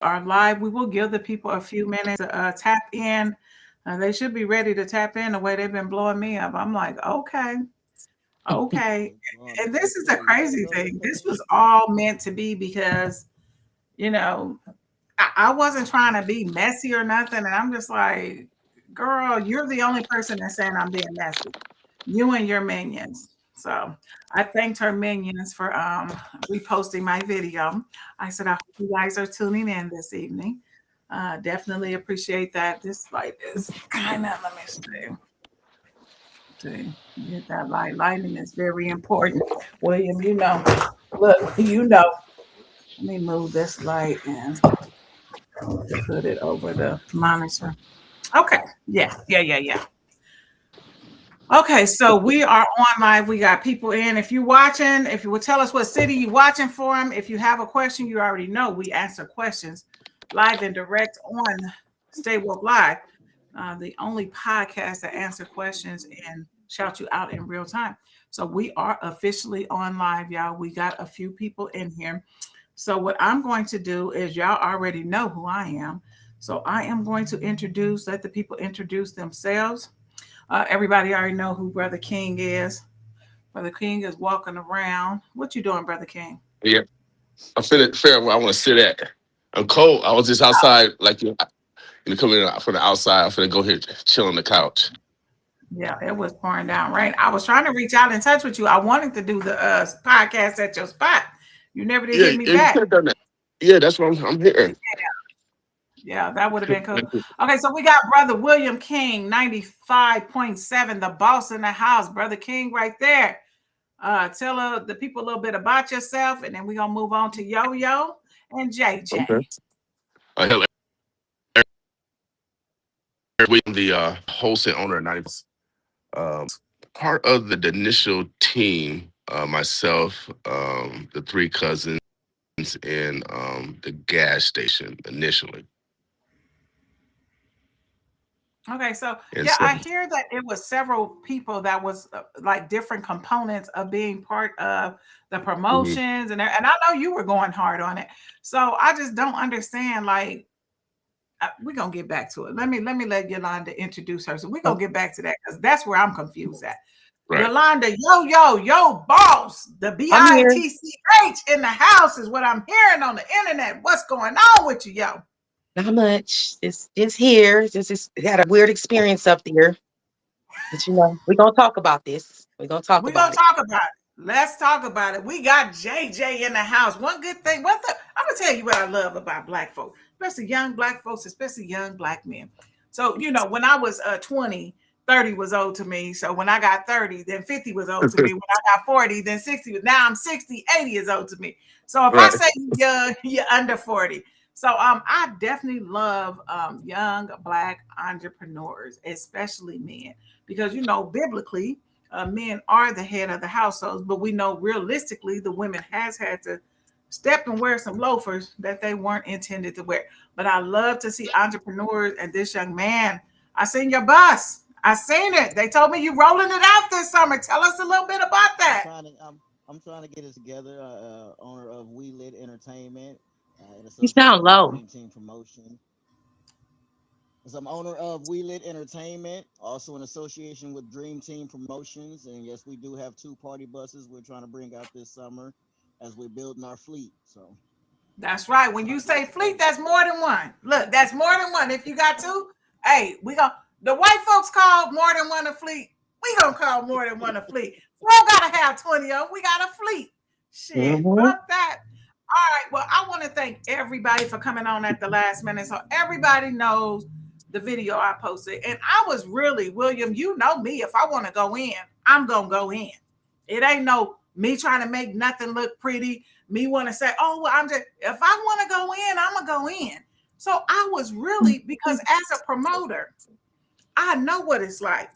are live. We will give the people a few minutes to tap in. They should be ready to tap in the way they've been blowing me up. I'm like, okay, okay. And this is a crazy thing. This was all meant to be because, you know, I wasn't trying to be messy or nothing. And I'm just like, girl, you're the only person that's saying I'm being messy. You and your minions. So I thanked her minions for reposting my video. I said, I hope you guys are tuning in this evening. Definitely appreciate that. This light is kind of, let me see, get that light. Lighting is very important. William, you know, look, you know, let me move this light and put it over the monitor. Okay. Yeah, yeah, yeah, yeah. Okay, so we are on live. We got people in. If you're watching, if you would tell us what city you're watching from, if you have a question, you already know we answer questions live and direct on Stay Woke Live, the only podcast that answer questions and shout you out in real time. So we are officially on live, y'all. We got a few people in here. So what I'm going to do is y'all already know who I am. So I am going to let the people introduce themselves. Everybody already know who Brother King is. Brother King is walking around. What you doing, Brother King? Yeah, I'm feeling fair where I want to sit at. I'm cold. I was just outside, like coming in from the outside. I'm finna go here, chill on the couch. Yeah, it was pouring down rain. I was trying to reach out and touch with you. I wanted to do the podcast at your spot. You never did Yeah, hit me yeah, you back. could have done that. Yeah, that's what I'm here. Yeah, that would have been cool. Okay, so we got Brother William King, 95.7, the boss in the house. Brother King right there. Tell the people a little bit about yourself, and then we're going to move on to Yo-Yo and JJ. Okay. Hello, William, the host and owner of 90. Part of the initial team, myself, the three cousins, and the gas station initially. Okay, so And yeah, so, I hear that it was several people that was like different components of being part of the mhm. promotions, and I know you were going hard on it. So I just don't understand. Like, we're gonna get back to it. Let me let Yolanda introduce her. So we're gonna get back to that because that's where I'm confused at. Right. Yolanda, yo, boss, the I'm here. BITCH in the house is what I'm hearing on the internet. What's going on with you, yo? Not much. It's here. Just had a weird experience up there. But we're gonna talk about this. We're gonna talk We're gonna about it. talk about it. Let's talk about it. We got JJ in the house. One good thing, I'm gonna tell you what I love about black folks, especially young black folks, especially young black men. So, when I was 20, 30 was old to me. So when I got 30, then 50 was old to me. When I got 40, then 60 was now I'm 60, 80 is old to me. So if I Right. say you're young, you're under 40. So I definitely love young black entrepreneurs, especially men, because biblically men are the head of the households, but we know realistically the women has had to step and wear some loafers that they weren't intended to wear. But I love to see entrepreneurs, and this young man, I seen your bus. I seen it. They told me you rolling it out this summer. Tell us a little bit about that. I'm trying to get it together. Owner of We Lit Entertainment, in You association sound with low. Dream Team Promotion. As I'm owner of We Lit Entertainment, also in association with Dream Team Promotions, and yes, we do have two party buses we're trying to bring out this summer as we're building our fleet. So That's right. When trying you to get it say fleet, together. that's more than one. Look, that's more than one. If you got two, hey, we gonna the white folks call more than one a fleet. We gonna call more than one a fleet. We don't gotta have 20 of them. We got a fleet. Shit, Mm-hmm. fuck that. All right. Well, I want to thank everybody for coming on at the last minute. So everybody knows the video I posted. And I was really, William, you know me. If I want to go in, I'm gonna go in. It ain't no me trying to make nothing look pretty. Me want to say, oh, well, I'm just if I want to go in, I'm gonna go in. So I was really because as a promoter, I know what it's like.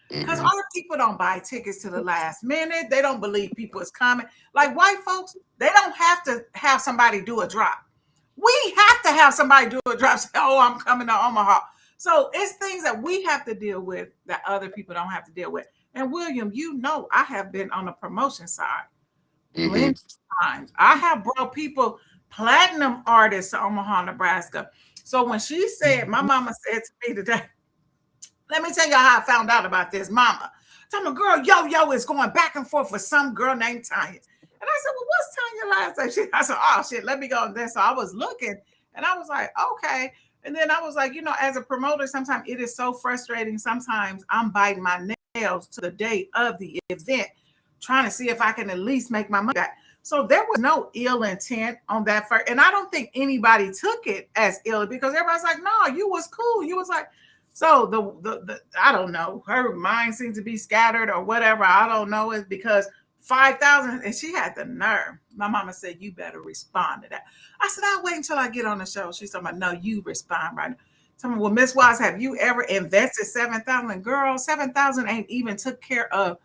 Because Mhm. our people don't buy tickets to the last minute. They don't believe people is coming. Like white folks, they don't have to have somebody do a drop. We have to have somebody do a drop. Say, oh, I'm coming to Omaha. So it's things that we have to deal with that other people don't have to deal with. And William, I have been on the promotion side plenty Mhm. of times. I have brought people platinum artist to Omaha, Nebraska. So when she said, my mama said to me today, let me tell you how I found out about this, mama. Tell me, girl, yo is going back and forth with some girl named Tanya. And I said, well, what's Tanya last name? I said, oh shit, let me go on there. So I was looking and I was like, okay. And then I was like, as a promoter, sometimes it is so frustrating. Sometimes I'm biting my nails to the day of the event, trying to see if I can at least make my money back. So there was no ill intent on that first. And I don't think anybody took it as ill because everybody's like, no, you was cool. You was like, so the I don't know, her mind seems to be scattered or whatever. I don't know. It's because 5,000 and she had the nerve. My mama said, you better respond to that. I said, I'll wait until I get on the show. She's talking about, no, you respond right now. Tell me, well, Miss Wise, have you ever invested 7,000? Girl, 7,000 ain't even took care of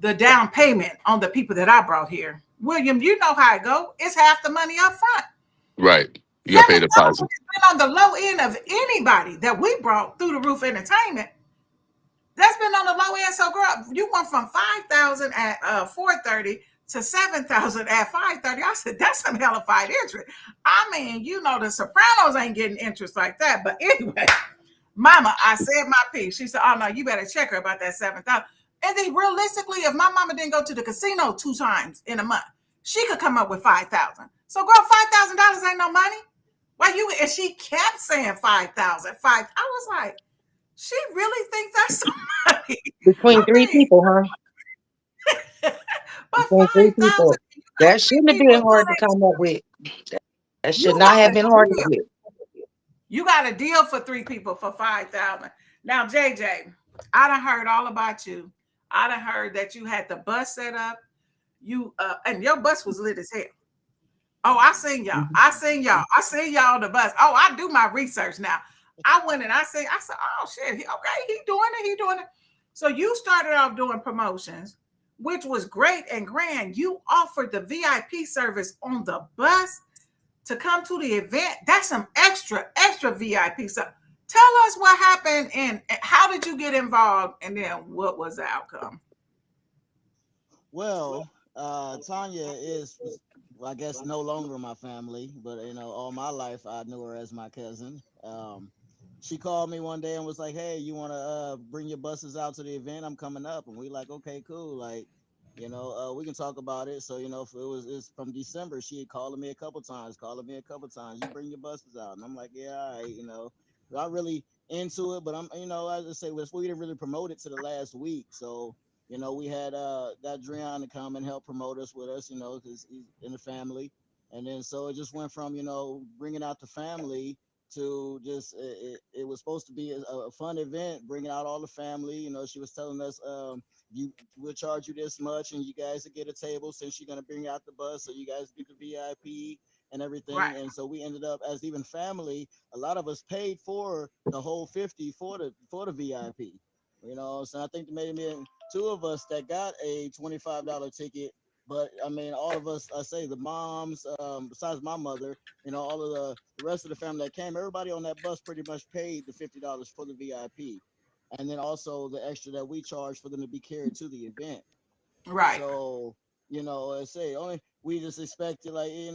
the down payment on the people that I brought here. William, you know how it go. It's half the money up front. Right. You got to pay 7,000 the deposit. has been on the low end of anybody that we brought through the roof entertainment. That's been on the low end. So, girl, you went from 5,000 at 4:30 to 7,000 at 5:30. I said, that's some hellified interest. I mean, the Sopranos ain't getting interest like that. But anyway, mama, I said my piece. She said, oh, no, you better check her about that 7,000. And then realistically, if my mama didn't go to the casino 2 times in a month, she could come up with 5,000. So, girl, $5,000 ain't no money. Why you? And she kept saying 5,000. I was like, she really thinks that's some money. Between I 3 mean, people, huh? but Between 3 5,000, people. you got That 3 shouldn't have people been doing hard to it. come up with. That should You not got have a been hard to deal. get. You got a deal for 3 people for 5,000. Now, JJ, I done heard all about you. I done heard that you had the bus set up. And your bus was lit as hell. Oh, I seen y'all. Mhm. I seen y'all. I seen y'all on the bus. Oh, I do my research now. I went and I said, oh shit, okay, he doing it. He doing it. So you started off doing promotions, which was great and grand. You offered the VIP service on the bus to come to the event. That's some extra VIP. So tell us what happened and how did you get involved and then what was the outcome? Well, Tanya well, I guess, no longer my family, but all my life I knew her as my cousin. She called me one day and was like, "Hey, you want to bring your buses out to the event? I'm coming up." And we like, "Okay, cool." Like, we can talk about it. So, if it's from December, she had calling me a couple times, You bring your buses out, and I'm like, "Yeah, all right." Not really into it, but I'm, as I say, we didn't really promote it to the last week, so. We had got Dreon to come and help promote us with us, because he's in the family. And then so it just went from, bringing out the family to just, it was supposed to be a fun event, bringing out all the family. She was telling us, we'll charge you this much and you guys will get a table since you're going to bring out the bus. So you guys get the VIP and everything. Right. And so we ended up as even family, a lot of us paid for the whole 50 for the VIP. So I think maybe 2 of us that got a $25 ticket, but I mean, all of us, I say the moms, besides my mother, all of the rest of the family that came, everybody on that bus pretty much paid the $50 for the VIP, and then also the extra that we charged for them to be carried to the event. Right. So, I say only we just expected, like, it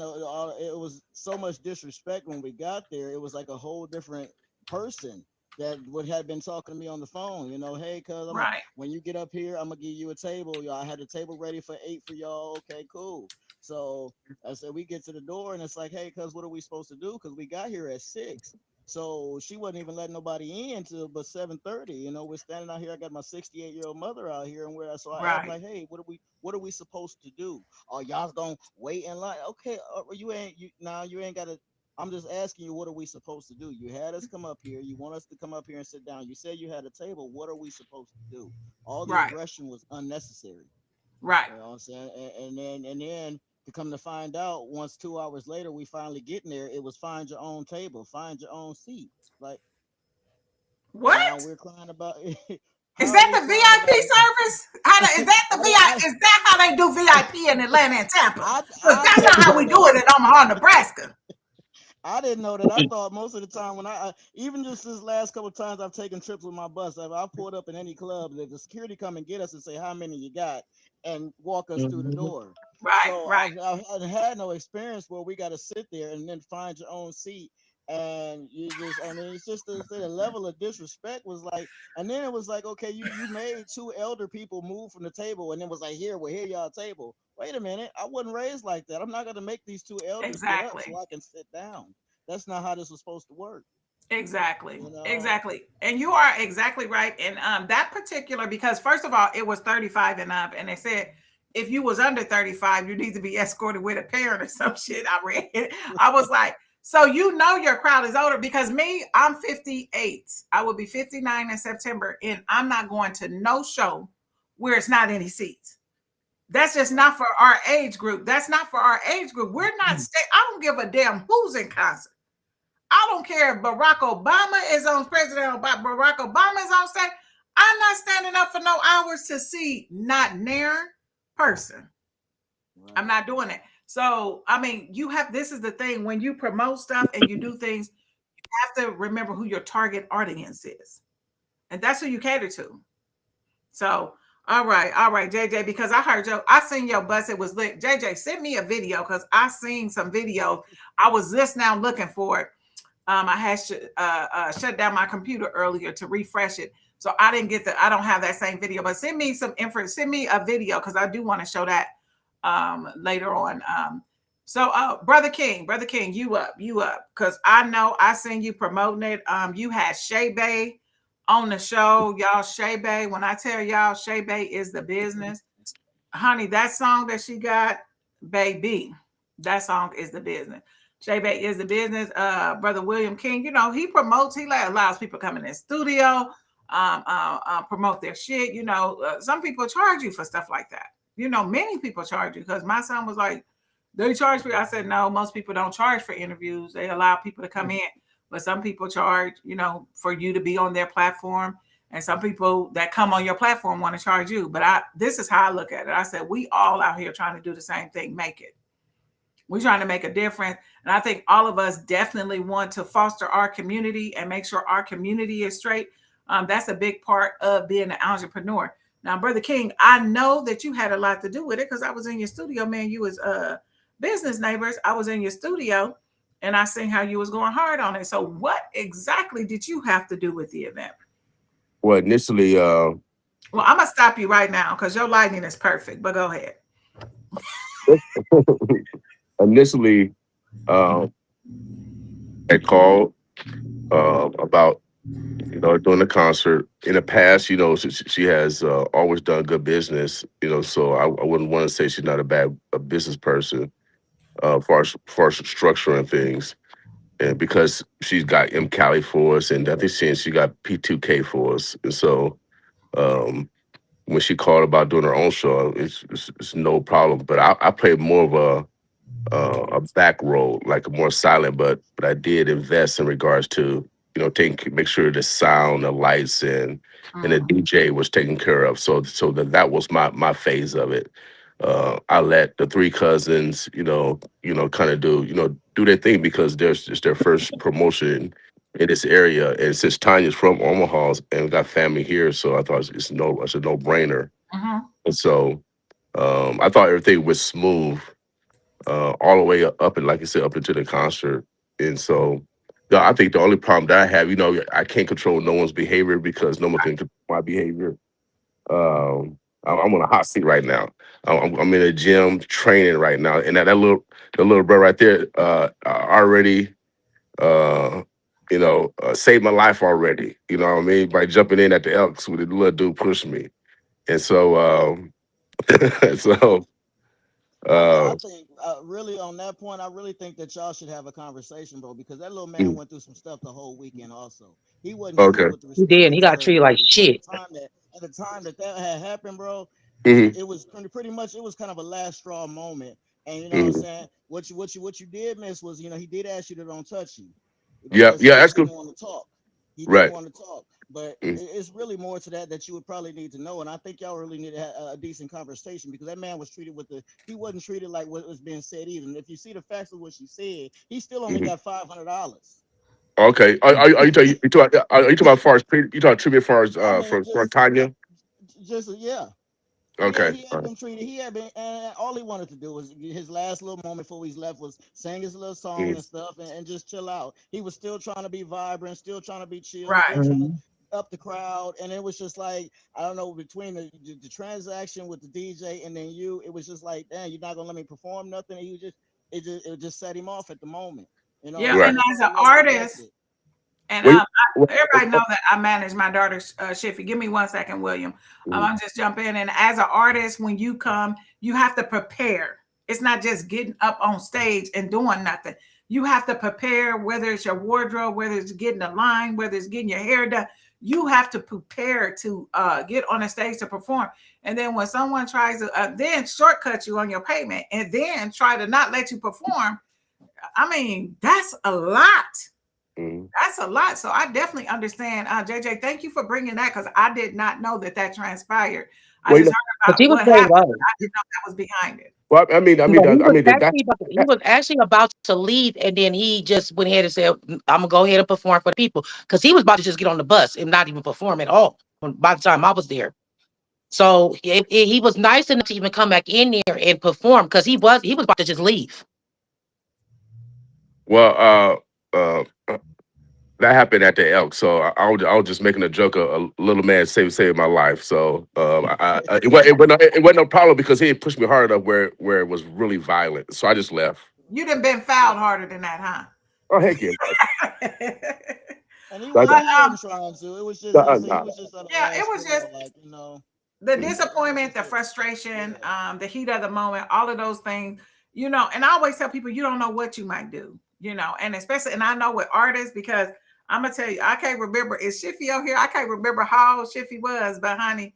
was so much disrespect when we got there. It was like a whole different person that would have been talking to me on the phone. Hey, cuz Right. when you get up here, I'm gonna give you a table. Y'all, I had a table ready for 8 for y'all. Okay, cool. So I said we get to the door and it's like, hey, cuz what are we supposed to do? Because we got here at 6. So she wasn't even letting nobody in till but 7:30. We're standing out here. I got my 68-year-old mother out here, and so I asked, Right. like, hey, what are we supposed to do? Are y'all gonna wait in line? Okay, you ain't gotta. I'm just asking you, what are we supposed to do? You had us come up here. You want us to come up here and sit down. You said you had a table. What are we supposed to do? All the Right. aggression was unnecessary. Right. You know what I'm saying? And then to come to find out, once 2 hours later, we finally getting there, it was find your own table, find your own seat. Like, now What? we're crying about Is how are that we the crying VIP about service? Is that the VIP? Is that how they do VIP in Atlanta and Tampa? Because I that's not didn't how know we do that. it in Omaha, Nebraska. I didn't know that. I thought most of the time when even just this last couple of times I've taken trips with my bus, I pulled up in any club, the security come and get us and say how many you got, and walk us through the Mhm. door. Right, So right. I've had no experience where we got to sit there and then find your own seat. And you just, I mean, it's just the level of disrespect was like, and then it was like, okay, you made two elder people move from the table, and then was like, here, well, here y'all table. Wait a minute, I wasn't raised like that. I'm not gonna make these two elders get up so Exactly. I can sit down. That's not how this was supposed to work, Exactly. you know. Exactly. And you are exactly right. And that particular, because first of all, it was 35 and up, and they said if you was under 35, you need to be escorted with a parent or some shit. I read it. I was like, so you know your crowd is older because me, I'm 58. I will be 59 in September, and I'm not going to no show where it's not any seats. That's just Right. not for our age group. That's not for our age group. We're not I don't give a damn who's in concert. I don't care if Barack Obama is on President Barack Obama is on stage. I'm not standing up for no hours to see not near person. I'm Right. not doing it. So, I mean, you have this is the thing when you promote stuff and you do things, you have to remember who your target audience is. And that's who you cater to. So, all right, JJ, because I seen your bus. It was lit. JJ, send me a video because I seen some videos. I was just now looking for it. I had shut down my computer earlier to refresh it, so I didn't get I don't have that same video. But send me some info. Send me a video because I do want to show that later on. Brother King, you up, because I know I seen you promoting it. You had Shay Bay on the show, y'all. Shay Bay, when I tell y'all, Shay Bay is the business, honey. That song that she got, baby, that song is the business. Shay Bay is the business. Brother William King, you know, he promotes, he allows people to come in the studio, promote their shit. You know, some people charge you for stuff like that. You know, many people charge you because my son was like, they charge me. I said, no, most people don't charge for interviews. They allow people to come in, but some people charge, you know, for you to be on their platform. And some people that come on your platform want to charge you. But this is how I look at it. I said, we all out here trying to do the same thing, make it. We're trying to make a difference. And I think all of us definitely want to foster our community and make sure our community is straight. That's a big part of being an entrepreneur. Now, Brother King, I know that you had a lot to do with it because I was in your studio, man. You was business neighbors. I was in your studio and I seen how you was going hard on it. So what exactly did you have to do with the event? Well, initially, Well, I'm gonna stop you right now because your lighting is perfect. But go ahead. initially, um, I called about doing the concert. In the past, she has always done good business. So I wouldn't want to say she's not a business person. Far as structuring things, and because she's got M Cali for us, and I think she got P2K for us, and so um, when she called about doing her own show, it's no problem. But I played more of a back role, like more silent, but I did invest in regards to make sure the sound, the lights, and the Mm, DJ was taken care of. So that was my phase of it. I let the three cousins, kind of do their thing because it's their first promotion in this area, and since Tanya's from Omaha and got family here, so I thought it's a no brainer, mhm. and so I thought everything was smooth all the way up and like I said, up into the concert. And so I think the only problem that I have, I can't control no one's behavior because no one can control my behavior. I'm on a hot seat right now. I'm in a gym training right now, and the little bro right there already saved my life already. You know what I mean? By jumping in at the Elks with the little dude pushed me, and so so I uh, think really on that point, I really think that y'all should have a conversation, bro, because that little man mm, went through some stuff the whole weekend. Also, he wasn't treated okay. with the He respect did, and he he got deserved treated like either. So shit. at the time that that had happened, bro, Hmm. it was pretty much it was kind of a last straw moment. And you know what I'm Hmm. saying? What you did miss was he did ask you to don't touch you Yeah, because he yeah, just that's good. didn't want to talk. He didn't Right. want to talk, but Mm. it's really more to that that you would probably need to know. And I think y'all really need to have a decent conversation because that man was treated with he wasn't treated like what was being said either. And if you see the facts of what she said, he still only Hmm. got $500. Okay. Are you talking about far as you talking tribute far as I mean, for Tanya? just yeah. Yeah, Okay. he All had right. been treated. He had been, and all he wanted to do was his last little moment before he left was sing his little song Mm. and stuff, and just chill out. He was still trying to be vibrant, still trying to be chill, Right. still trying to Mhm. up the crowd, and it was just like I don't know between the transaction with the DJ and then you, it was just like, damn, you're not gonna let me perform nothing. And he was just it just set him off at the moment. You know, Yeah, he Right. and might have as felt an a little artist, neglected. and Wait. everybody know that I manage my daughter's Shiffy. Give me 1 second, William. Mm. I'm just jump in. And as an artist, when you come, you have to prepare. It's not just getting up on stage and doing nothing. You have to prepare, whether it's your wardrobe, whether it's getting a line, whether it's getting your hair done. You have to prepare to get on a stage to perform. And then when someone tries to then shortcut you on your payment and then try to not let you perform, I mean, that's a lot. Mm. That's a lot. So I definitely understand. JJ, thank you for bringing that because I did not know that that transpired. I Well, you just know, heard Because about he was what very happened, low. but I didn't know that was behind it. well, No, that, he was actually about to leave, and then he just went ahead and said, "I'm gonna go ahead and perform for the people," because he was about to just get on the bus and not even perform at all. By the time I was there, so he was nice enough to even come back in there and perform because he was about to just leave. well, that happened at the Elk, so I was just making a joke. A little man saved my life. So it wasn't no problem because he had pushed me hard enough where it was really violent. So I just left. You done been fouled harder than that, Oh heck yeah! huh? And That, But he wasn't trying to. It was just like I said, he nah. was just at a yeah, it last was just straw, like you know. the Mm. It was disappointment, just the a frustration, yeah. the heat of the moment, all of those things, and I always tell people you don't know what you might do, and especially, and I know with artists because I'm gonna tell you, I can't remember, is Shiffy out here? I can't remember how old Shiffy was, but honey,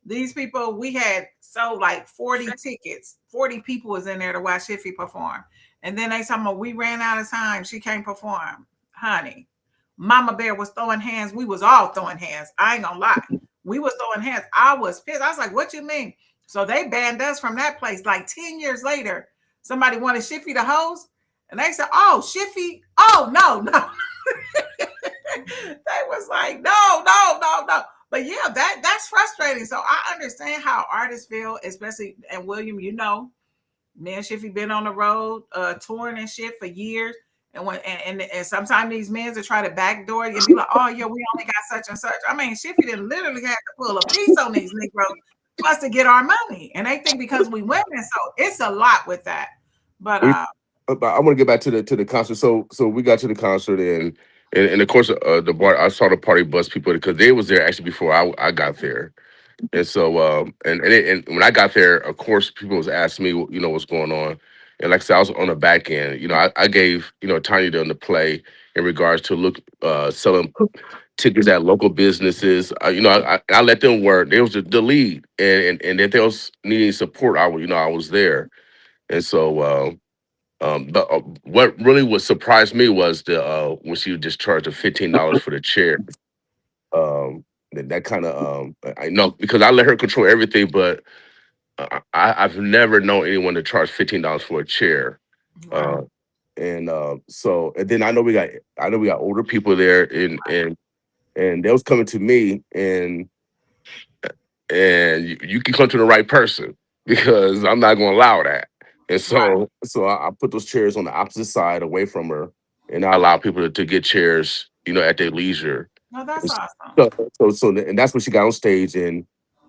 these people, we had sold like 40 tickets. 40 people was in there to watch Shiffy perform. And then they told me we ran out of time. She can't perform. Honey, Mama Bear was throwing hands. We was all throwing hands. I ain't gonna lie. We was throwing hands. I was pissed. I was like, what you mean? So they banned us from that place. Like 10 years later, somebody wanted Shiffy to host. And they said, oh, Shiffy. Oh, no, no. They was like, no, no, no, no. But yeah, that's frustrating. So I understand how artists feel, especially, and William, me and Shiffy been on the road, touring and shit for years. And and sometimes these men will try to backdoor you and be like, oh yeah, we only got such and such. I mean, Shiffy didn't literally have to pull a piece on these Negroes for us to get our money. And they think because we women, so it's a lot with that. But We, but I want to get back to the concert. So we got to the concert and of course the bar. I saw the party bus people because they was there actually before I got there. And so, and when I got there, of course, people was asking me, what's going on. And like I said, I was on the back end. I gave, Tiny them to play in regards to selling tickets at local businesses. I let them work. They was the lead, and if they was needing support, I was there. And so, what really was surprised me was the when she would just charge the $15 for the chair. That kind of I know because I let her control everything, but I've never known anyone to charge $15 for a chair. wow. Uh, and then I know we got older people there, and they was coming to me, and you can come to the right person because I'm not going to allow that. And Right. so I put those chairs on the opposite side away from her, and I allow people to get chairs, at their leisure. No, that's And awesome. and that's when she got on stage and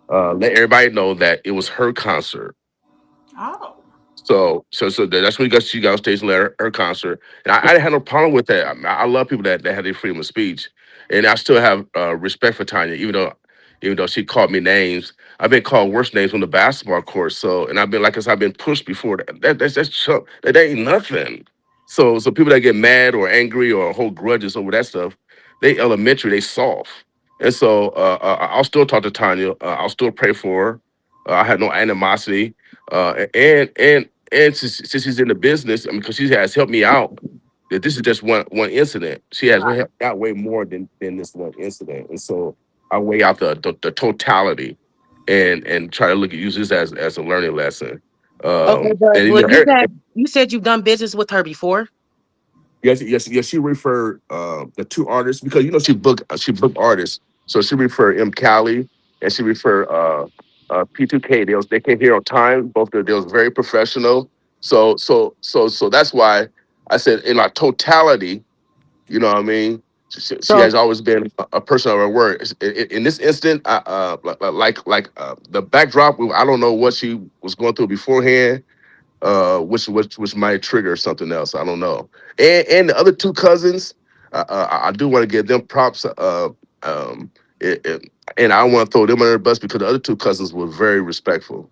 let everybody know that it was her concert. Oh. That's when she got on stage and let her concert. And I didn't have no problem with that. I love people that have their freedom of speech, and I still have respect for Tanya, even though she called me names. I've been called worse names on the basketball court. So, and I've been like I said, I've been pushed before. That ain't nothing. So people that get mad or angry or hold grudges over that stuff, they elementary, they soft. And so I'll still talk to Tanya. I'll still pray for her. I have no animosity. And since she's in the business, I mean, because she has helped me out, that this is just one incident. She has helped me out way more than this one incident, and so I weigh out the totality, and try to use this as a learning lesson. Okay, but you said you've done business with her before. Yes. She referred the two artists because she booked artists, so she referred M. Cali and she referred P2K. They came here on time. Both they was very professional. So that's why I said in our totality, you know what I mean. She So has always been a person of her word. In this instant, the backdrop, I don't know what she was going through beforehand, which might trigger something else. I don't know. And the other two cousins, I do want to give them props. Um, it, it, and I want to throw them under the bus because the other two cousins were very respectful.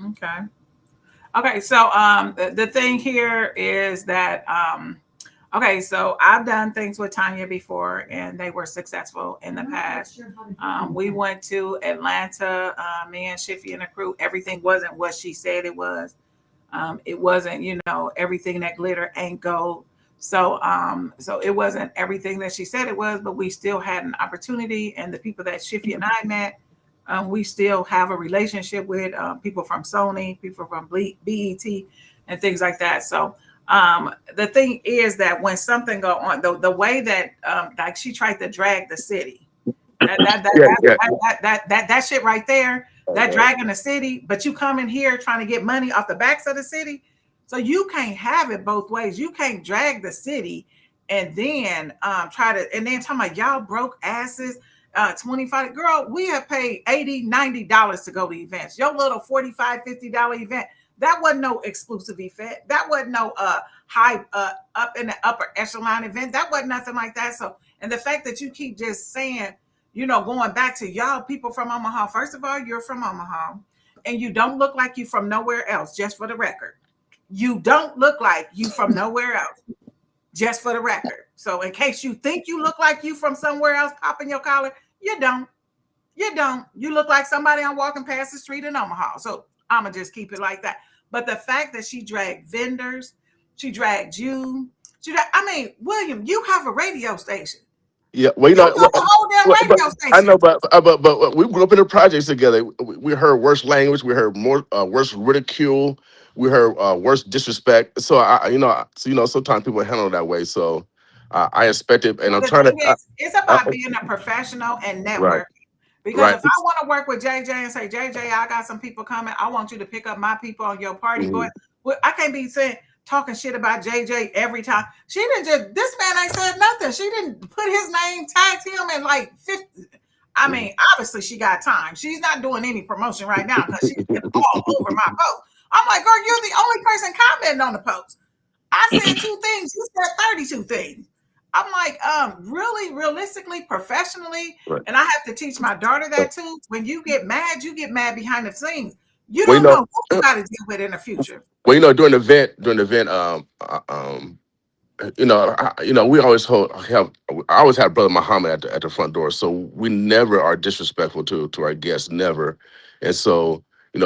Okay. Okay, so the thing here is that okay, so I've done things with Tanya before, and they were successful in the past. We went to Atlanta, me and Shiffy and the crew. Everything wasn't what she said it was. It wasn't, everything that glitter ain't gold. So it wasn't everything that she said it was, but we still had an opportunity. And the people that Shiffy and I met, we still have a relationship with people from Sony, people from BET, and things like that. So the thing is that when something go on, the way that like she tried to drag the city, Yeah, yeah. that shit right there, that dragging the city, but you come in here trying to get money off the backs of the city. So you can't have it both ways. You can't drag the city and then try to, and then talking about y'all broke asses, 25. Girl, we have paid $80, $90 to go to events. Your little $45, $50 event, that wasn't no exclusive event. That wasn't no high up in the upper echelon event. That wasn't nothing like that. So, and the fact that you keep just saying, going back to y'all people from Omaha. First of all, you're from Omaha, and you don't look like you from nowhere else, just for the record. You don't look like you from nowhere else, just for the record. So in case you think you look like you from somewhere else popping your collar, you don't. You don't. You look like somebody I'm walking past the street in Omaha. So I'm going to just keep it like that. But the fact that she dragged vendors, she dragged you. William, you have a radio station. Yeah, well, You have a whole damn but radio I station. know, but we grew up in the projects together. We heard worse language. We heard more worse ridicule. We heard worse disrespect. So sometimes people handle it that way. So I expect it, and Well, I'm the trying thing to. is, it's about being a professional and Right, network. Because right. if I want to work with JJ and say, JJ, I got some people coming, I want you to pick up my people on your party, boy. Mhm. Well, I can't be saying talking shit about JJ every time. She didn't just this man ain't said nothing. She didn't put his name, tagged him in like 50. I Mhm. mean, obviously she got time. She's not doing any promotion right now because she's been all over my post. I'm like, girl, you're the only person commenting on the post. I said two things. You said 32 things. I'm like, really, realistically, professionally, Right. and I have to teach my daughter that too. When you get mad behind the scenes. You Well, you don't know know, what you got to deal with in the future. during the event, we always I always have Brother Muhammad at the front door, so we never are disrespectful to our guests, never. And so,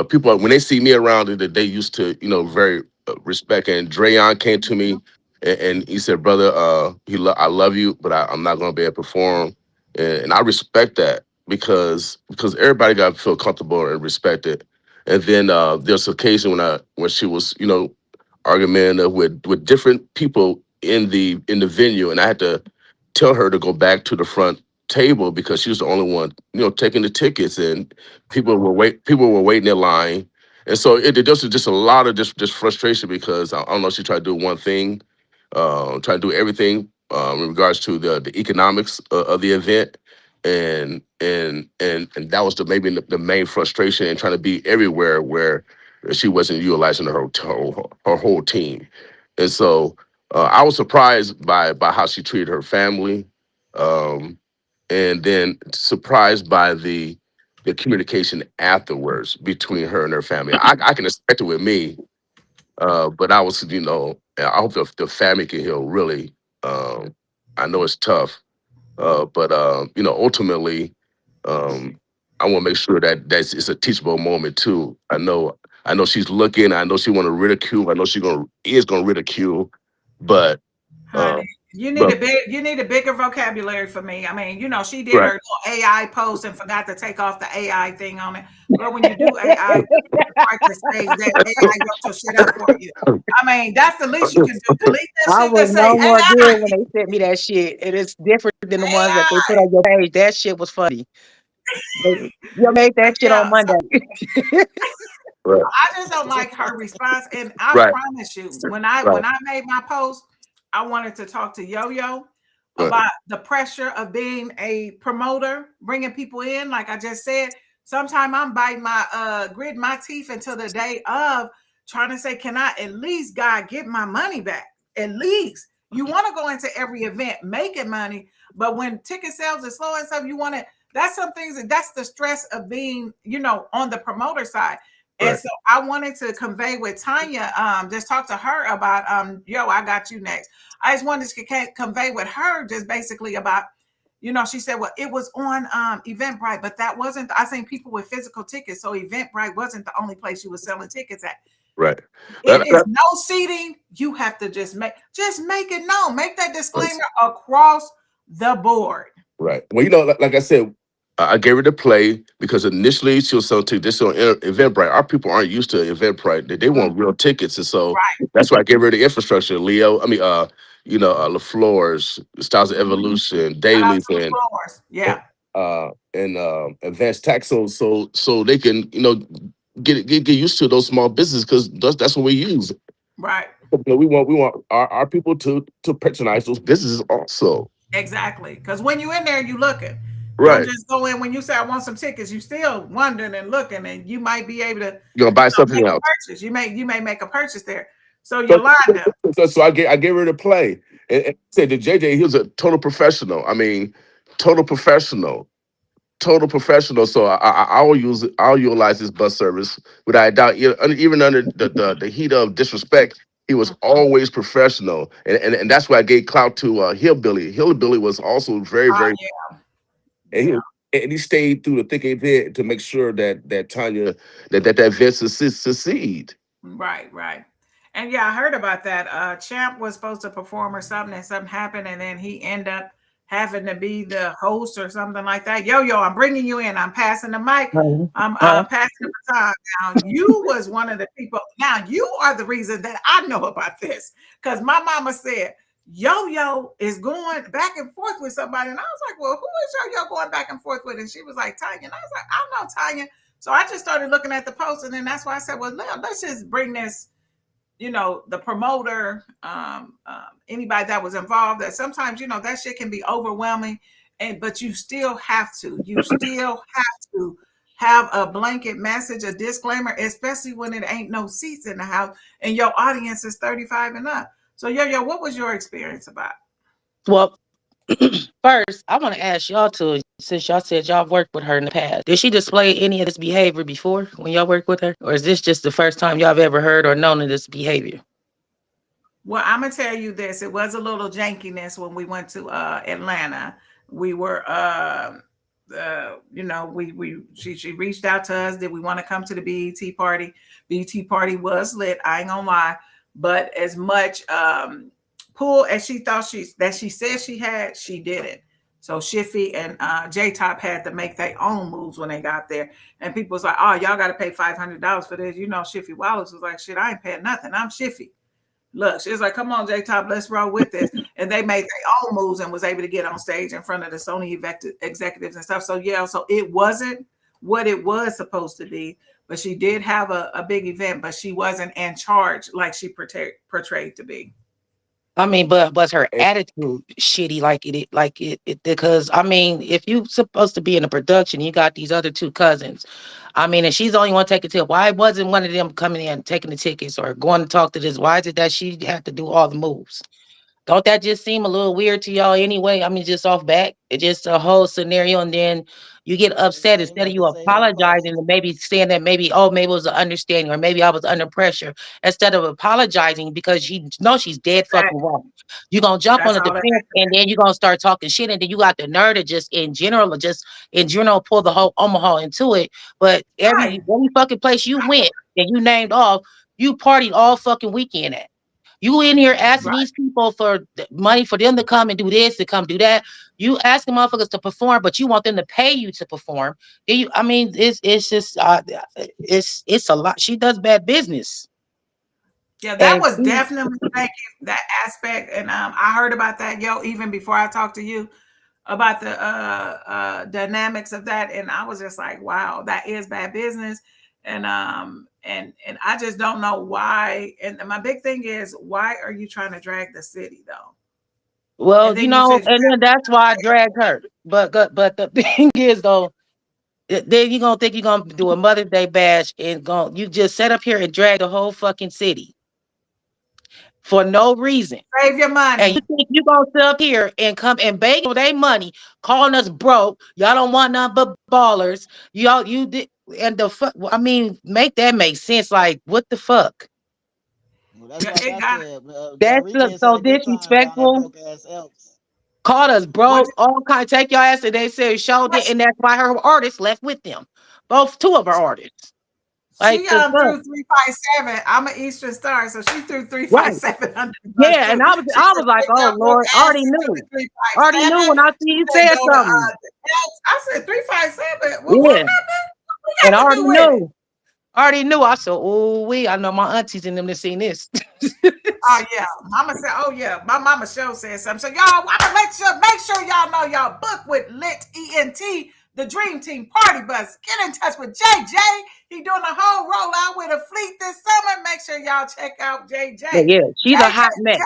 people when they see me around, they used to, very respect. And Drayon came to me and he said, "Brother, I love you, but I'm not going to be able to perform," and I respect that because everybody got to feel comfortable and respect it. And then there's occasion when she was, argument with different people in the venue, and I had to tell her to go back to the front table because she was the only one, taking the tickets, and people were waiting in line, and so there was just a lot of just frustration because I don't know, she tried to do one thing, try to do everything in regards to the economics of the event, and that was maybe the main frustration and trying to be everywhere where she wasn't utilizing her whole team. And so I was surprised by how she treated her family, um, and then surprised by the communication afterwards between her and her family. I can expect it with me, but I was, I hope the family can heal really. Um, I know it's tough, but ultimately, um, I want to make sure that it's a teachable moment too. I know she's looking. I know she want to ridicule. I know is gonna ridicule, but uh, Honey, you need but a bigger vocabulary for me. I mean, she did right. her little AI post and forgot to take off the AI thing on it. Girl, when you do AI, part to say that AI wrote your shit up for you. I mean, that's the least you can do. Delete that I shit that was say no more AI. good when they sent me that shit. It is different than the ones that they put AI. on your page. That shit was funny. You made that shit on Yeah, so Monday. Right. I just don't like her response. And I Right. promise you, when I made my post, I wanted to talk to Yo Yo Right. about the pressure of being a promoter, bringing people in. Like I just said, sometimes I'm biting my grit my teeth until the day of, trying to say, can I at least, God, get my money back? At least. You want to go into every event making money, but when ticket sales are slow and stuff, you want to. That's some things that's the stress of being, on the promoter side. And Right. so I wanted to convey with Tanya, just talk to her about, yo, I got you next. I just wanted to convey with her just basically about, she said, well, it was on Eventbrite, but that wasn't, I seen people with physical tickets. So Eventbrite wasn't the only place you were selling tickets at. Right. It is no seating. You have to just make it known. Make that disclaimer across the board. Right. Well, like I said, I gave her the play because initially she was selling tickets on Eventbrite. Our people aren't used to Eventbrite. They want real tickets, and so Right. that's why I gave her the infrastructure. Leo, I mean, LaFleur's, Styles of Evolution, Shout out Dailies, to the floors. Yeah. and Advanced Tax, so they can get used to those small businesses because that's what we use. Right. We want our people to patronize those businesses also. Exactly. Because when you in there, you looking. You don't Right. just go in when you say I want some tickets. You still wondering and looking, and you might be able to You're gonna buy something make a else. purchase. You may make a purchase there. So you're lined up. So I gave her to play and said to JJ, he was a total professional. I mean, total professional, total professional. So I'll utilize this bus service without a doubt. Even under the heat of disrespect, he was always professional, and that's why I gave clout to Hillbilly. Hillbilly was also very Oh, very, and yeah. he stayed through the thick of it to make sure that Tanya that event succeed. Right, right. And yeah, I heard about that. Champ was supposed to perform or something, and something happened, and then he ended up having to be the host or something like that. Yo, yo, I'm bringing you in. I'm passing the mic. I'm passing the baton. Now, you was one of the people. Now, you are the reason that I know about this because my mama said Yo Yo is going back and forth with somebody, and I was like, "Well, who is Yo Yo going back and forth with?" And she was like, "Tanya." And I was like, "I know Tanya." So I just started looking at the post, and then that's why I said, "Well, let's just bring this." The promoter, anybody that was involved. That sometimes that shit can be overwhelming, but you still have to have a blanket message, a disclaimer, especially when it ain't no seats in the house and your audience is 35 and up. So, yo, what was your experience about? Well, first, I want to ask y'all too, since y'all said y'all worked with her in the past. Did she display any of this behavior before when y'all worked with her? Or is this just the first time y'all have ever heard or known of this behavior? Well, I'm gonna tell you this. It was a little jankiness when we went to Atlanta. We were she reached out to us. Did we want to come to the BET party? BET party was lit. I ain't gonna lie, but as much pull as she thought she said she had, she didn't. So Shiffy and J Top had to make their own moves when they got there, and people was like, "Oh, y'all got to pay $500 for this." Shiffy Wallace was like, "Shit, I ain't paying nothing. I'm Shiffy." Look, she's like, "Come on, J Top, let's roll with this." And they made their own moves and was able to get on stage in front of the Sony executives and stuff. So yeah, so it wasn't what it was supposed to be, but she did have a big event, but she wasn't in charge like she portrayed to be. I mean, but was her And attitude shitty because I mean, if you supposed to be in a production, you got these other two cousins. I mean, and she's the only one taking tickets. Why wasn't one of them coming in taking the tickets or going to talk to this? Why is it that she had to do all the moves? Don't that just seem a little weird to y'all anyway? I mean, just off back. It's just a whole scenario, and then you get It upset seemed instead of like you the same apologizing cousins. and maybe saying that maybe it was an understanding or maybe I was under pressure. Instead of apologizing because you know she's dead fucking Exactly. wrong. You're gonna jump on That's the all that. defense and then you're gonna start talking shit, and then you got the nerve to just in general pull the whole Omaha into it. But Right. every fucking place you went and you named off, you partied all fucking weekend at. You in here asking Right. these people for money for them to come and do this, to come do that. You asking motherfuckers to perform, but you want them to pay you to perform. I mean, it's just it's a lot. She does bad business, Yeah, that and was definitely thank you, that aspect. And I heard about that, yo, even before I talked to you. about the dynamics of that, and I was just like, wow, that is bad business. And I just don't know why. And my big thing is, why are you trying to drag the city though? Well, And then you said and then that's why I dragged her. But the thing is though, then you're gonna think you're gonna do a Mother's Day bash and you just set up here and drag the whole fucking city for no reason. save your And money. you think you gonna sit up here and come and beg for their money, calling us broke? Y'all don't want nothing but ballers. Y'all, you did, and the fuck. I mean, make that make sense. Like, what the fuck? Well, that's like It I got said. That's Rodriguez had so a good time down at disrespectful. broke ass Elks. Called us what broke, all kind. Take your ass, and they said showed what it, and that's why her artists left with them. Both two of our artists. Like she the fuck, threw 357. I'm an Eastern Star, so she threw right? 357 under the bus Yeah, too. and She I said, was like, "Take oh y'all broke Lord, I already asses to the knew. Already knew 357." when I see She you said, said "Go to something. the Elks." I said 357. Well, what Yeah, happened? What we and I got to already do with it? knew. Already knew. I said, oh, I know my aunties and them that seen this. Oh yeah, Mama said. Oh yeah, my mama show said something. So y'all, I'ma make sure y'all know y'all book with Lit ENT, the Dream Team Party Bus. Get in touch with JJ. He doing a whole rollout with a fleet this summer. Make sure y'all check out But JJ. yeah, she's a JJ, hot mess.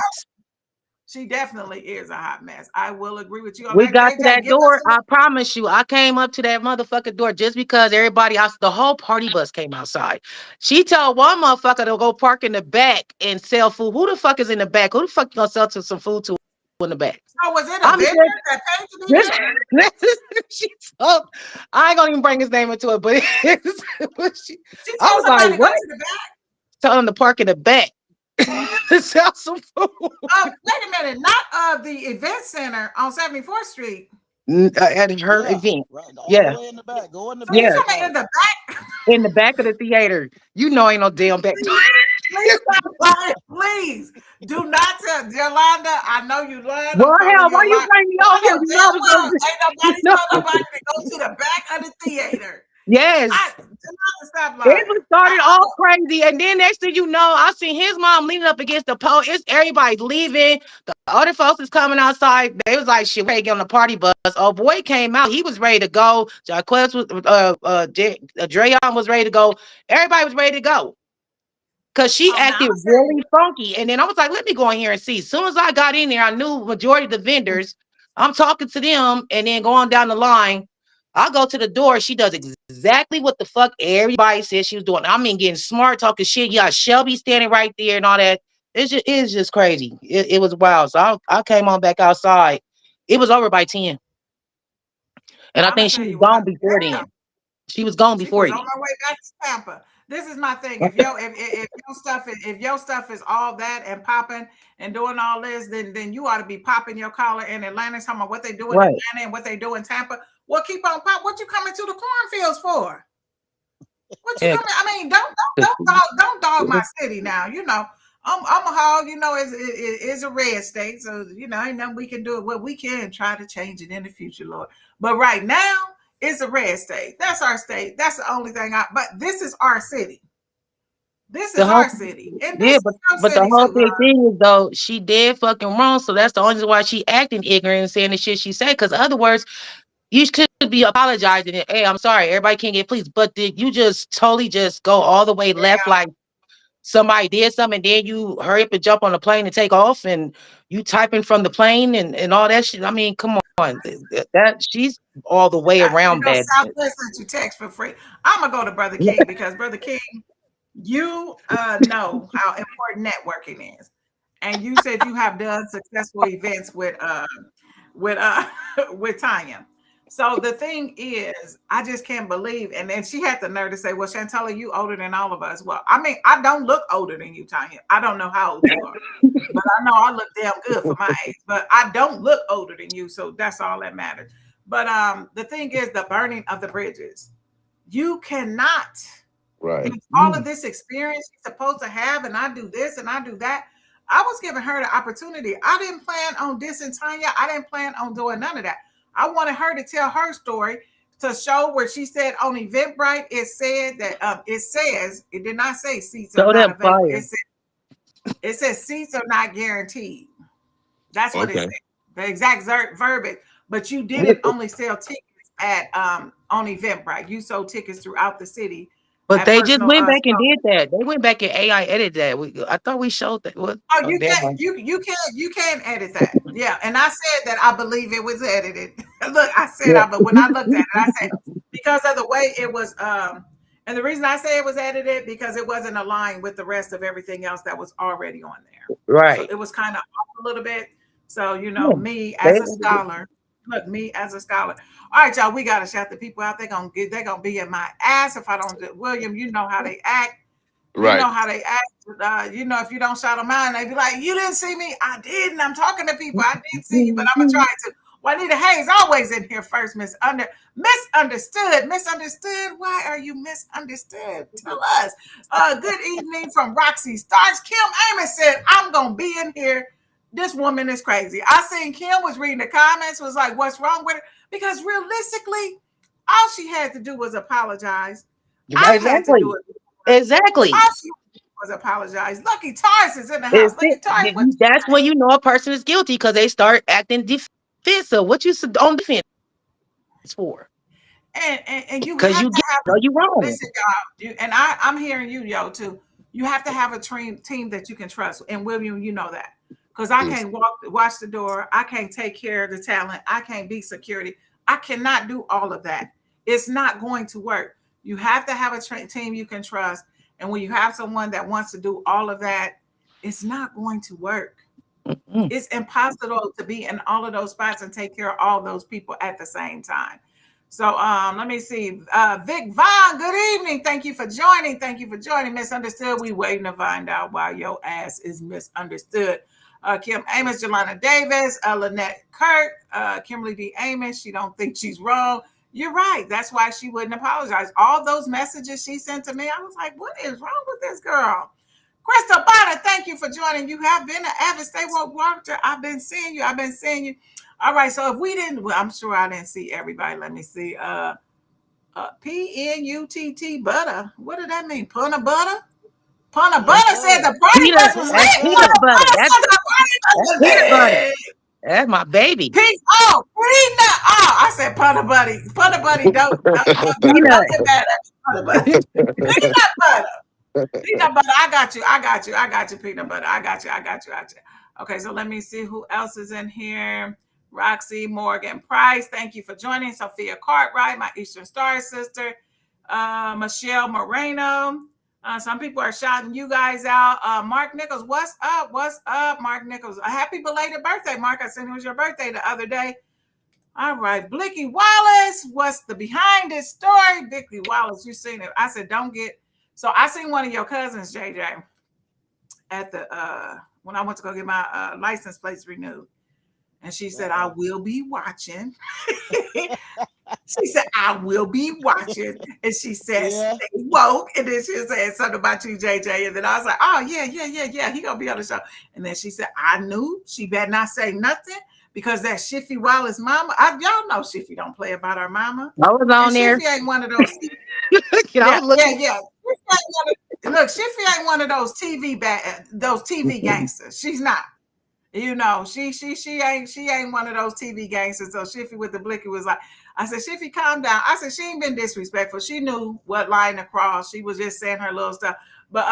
she definitely is a hot mess. I will agree with you on We that. got to JJ, that give us door. a I promise you, I came up to that motherfucking door just because everybody else, the whole party bus came outside. She told one motherfucker to go park in the back and sell food. Who the fuck is in the back? Who the fuck you gonna sell to some food to in the back? so was it a I'm vendor just that paid to be this, there? she told, I ain't gonna even bring his name into it, but She I told was like, somebody to go what? to the back. Tell him to park in the back to sell some food. Oh, wait a minute, not the event center on 74th Street. At her Yeah, event. right. All the Yeah, way in the back. Go in the So you back yeah. and talking about in park. the back? In the back of the theater. You know ain't no damn back door. Please stop lying. Please do not tell Yolanda. I know you lying. Well, I'm calling hell, you why a you liar. bring me I over here? know You know I damn was well gonna ain't you nobody know. told nobody to go to the back of the theater. I Yes. do not stop It was lying. started all crazy, and then next thing you know, I seen his mom leaning up against the pole. It's everybody's leaving. The other folks is coming outside. They was like, "Shit, we get on the party bus." Oh boy, came out. He was ready to go. Jaquez was, Drayon was ready to go. Everybody was ready to go. Cause she Oh, now I'm acted gonna tell really you. funky. And then I was like, let me go in here and see. As soon as I got in there, I knew majority of the vendors. I'm talking to them and then going down the line. I go to the door. She does exactly what the fuck everybody said she was doing. I mean, getting smart, talking shit. You got Shelby standing right there and all that. It's just crazy. It was wild. So I came on back outside. It was over by 10. And I I'm gonna think she tell was you what. gone before then. She was gone She before was on then. her way back to Tampa. This is my thing. If your stuff is all that and popping and doing all this, then you ought to be popping your collar in Atlanta, talking about what they do in Right. Atlanta and what they do in Tampa. Well, keep on pop. What you coming to the cornfields for? What you Yeah. coming? I mean, don't dog my city now. You know, I'm a hog. You know, it is a red state, so you know, ain't nothing we can do. Well, we can try to change it in the future, Lord. But right now, it's a red state. That's our state. That's the only thing. But this is our city. This The is whole our city, and this Yeah, is your but the city whole too, big love. thing is though she did fucking wrong, so that's the only reason why she acting ignorant and saying the shit she said. Because other words, you should be apologizing. And, hey, I'm sorry, everybody can't get pleased, but did you just totally just go all the way left Yeah, like somebody did something, and then you hurry up and jump on the plane and take off, and you typing from the plane and all that shit? I mean, come on, that she's all the way you around know, bad. Southwest sent you text for free. I'm gonna go to Brother King because Brother King, you know how important networking is, and you said you have done successful events with with Tanya. So the thing is, I just can't believe, and then she had the nerve to say, "Well, Chantella, you older than all of us." Well, I mean, I don't look older than you, Tanya. I don't know how old you are, but I know I look damn good for my age. But I don't look older than you, so that's all that matters. But the thing is, the burning of the bridges. You cannot Right. have all of this experience you're supposed to have, and I do this and I do that. I was giving her the opportunity. I didn't plan on dissing Tanya. I didn't plan on doing none of that. I wanted her to tell her story to show where she said on Eventbrite, it said that it says, it did not say seats are So not that available. fire. It says seats are not guaranteed. That's what it Okay. said. The exact verbiage. but you didn't only sell tickets at on Eventbrite. You sold tickets throughout the city But at they just personal went back and stores. did that. They went back and AI edited that. I thought we showed that. What? Oh, Oh, you damn. can't you can edit that. Yeah, and I said that I believe it was edited. Look, I said Yeah. but when I looked at it, I said because of the way it was and the reason I say it was edited because it wasn't aligned with the rest of everything else that was already on there. So Right. it was kind of off a little bit. So, Yeah. me They as a edited it. scholar, look, me as a scholar. All right, y'all, we gotta shout the people out. They're gonna be in my ass if I don't do William, you know how they act. You Right. know how they act. If you don't shout them out, they be like, "You didn't see me. I didn't. I'm talking to people. I did see you, but I'm gonna try to." Juanita Hayes always in here first. Misunderstood. Misunderstood. Why are you misunderstood? Tell us. Good evening from Roxy Starks. Kim Amos said, "I'm gonna be in here." This woman is crazy. I seen Kim was reading the comments. Was like, "What's wrong with her?" Because realistically, all she had to do was apologize. I had to do Exactly. it. Exactly. All she was apologize. Lucky Tars is in the house. It's Lucky it. Tars, what you That's when you know a person is guilty because they start acting defensive. What you on defense for? and you Because have you to get have you wrong. listen, y'all. I'm hearing you, yo, too. You have to have a team that you can trust. And William, you know that. Because I Mm. can't watch the door. I can't take care of the talent. I can't be security. I cannot do all of that. It's not going to work. You have to have a team you can trust. And when you have someone that wants to do all of that, it's not going to work. Mm-mm. It's impossible to be in all of those spots and take care of all those people at the same time. So let me see. Vic Vaughn, good evening. Thank you for joining. Thank you for joining. Misunderstood. We waiting to find out why your ass is misunderstood. Kim Amos, Jelana Davis, Lynette Kirk, Kimberly D. Amos. She don't think she's wrong. You're right. That's why she wouldn't apologize. All those messages she sent to me, I was like, what is wrong with this girl? Crystal Bonner, thank you for joining. You have been an avid Stay Woke watcher. I've been seeing you. I've been seeing you. All right. So if we didn't, well, I'm sure I didn't see everybody. Let me see. P-N-U-T-T butter. What did that mean? Punna butter? Punna Yes, butter sir. said the party Peanut. bus was That's lit. peanut Punna butter. butter That's said the party bus was peanut butter. lit. That's my baby. Oh, peanut. Oh, I said Punna buddy. Punna buddy, don't Peanut. get mad at me. Punna buddy. Peanut butter. Peanut butter, I got you. I got you. I got you, peanut butter. I got you. I got you. I got you. Okay, so let me see who else is in here. Roxy Morgan Price, thank you for joining. Sophia Cartwright, my Eastern Star sister. Michelle Moreno. Some people are shouting you guys out. Mark Nichols, what's up? What's up, Mark Nichols? A happy belated birthday, Mark. I said it was your birthday the other day. All right, Blicky Wallace, what's the behind this story? Blicky Wallace, you seen it. I said, don't get. So I seen one of your cousins, JJ, at the when I went to go get my license plates renewed. And she said, I will be watching. She said, I will be watching. And she said, Yeah. stay woke. And then she said something about you, JJ. And then I was like, oh, yeah. He gonna be on the show. And then she said, I knew she better not say nothing because that Shiffy Wallace mama, y'all know Shiffy don't play about her mama. I was on And there. Shiffy ain't one of those. I was looking. Look, Shiffy ain't one of those TV gangsters. She's not. You know, she ain't one of those TV gangsters. So Shiffy with the blicky was like, I said, Shiffy, calm down. I said, she ain't been disrespectful. She knew what line to cross. She was just saying her little stuff. But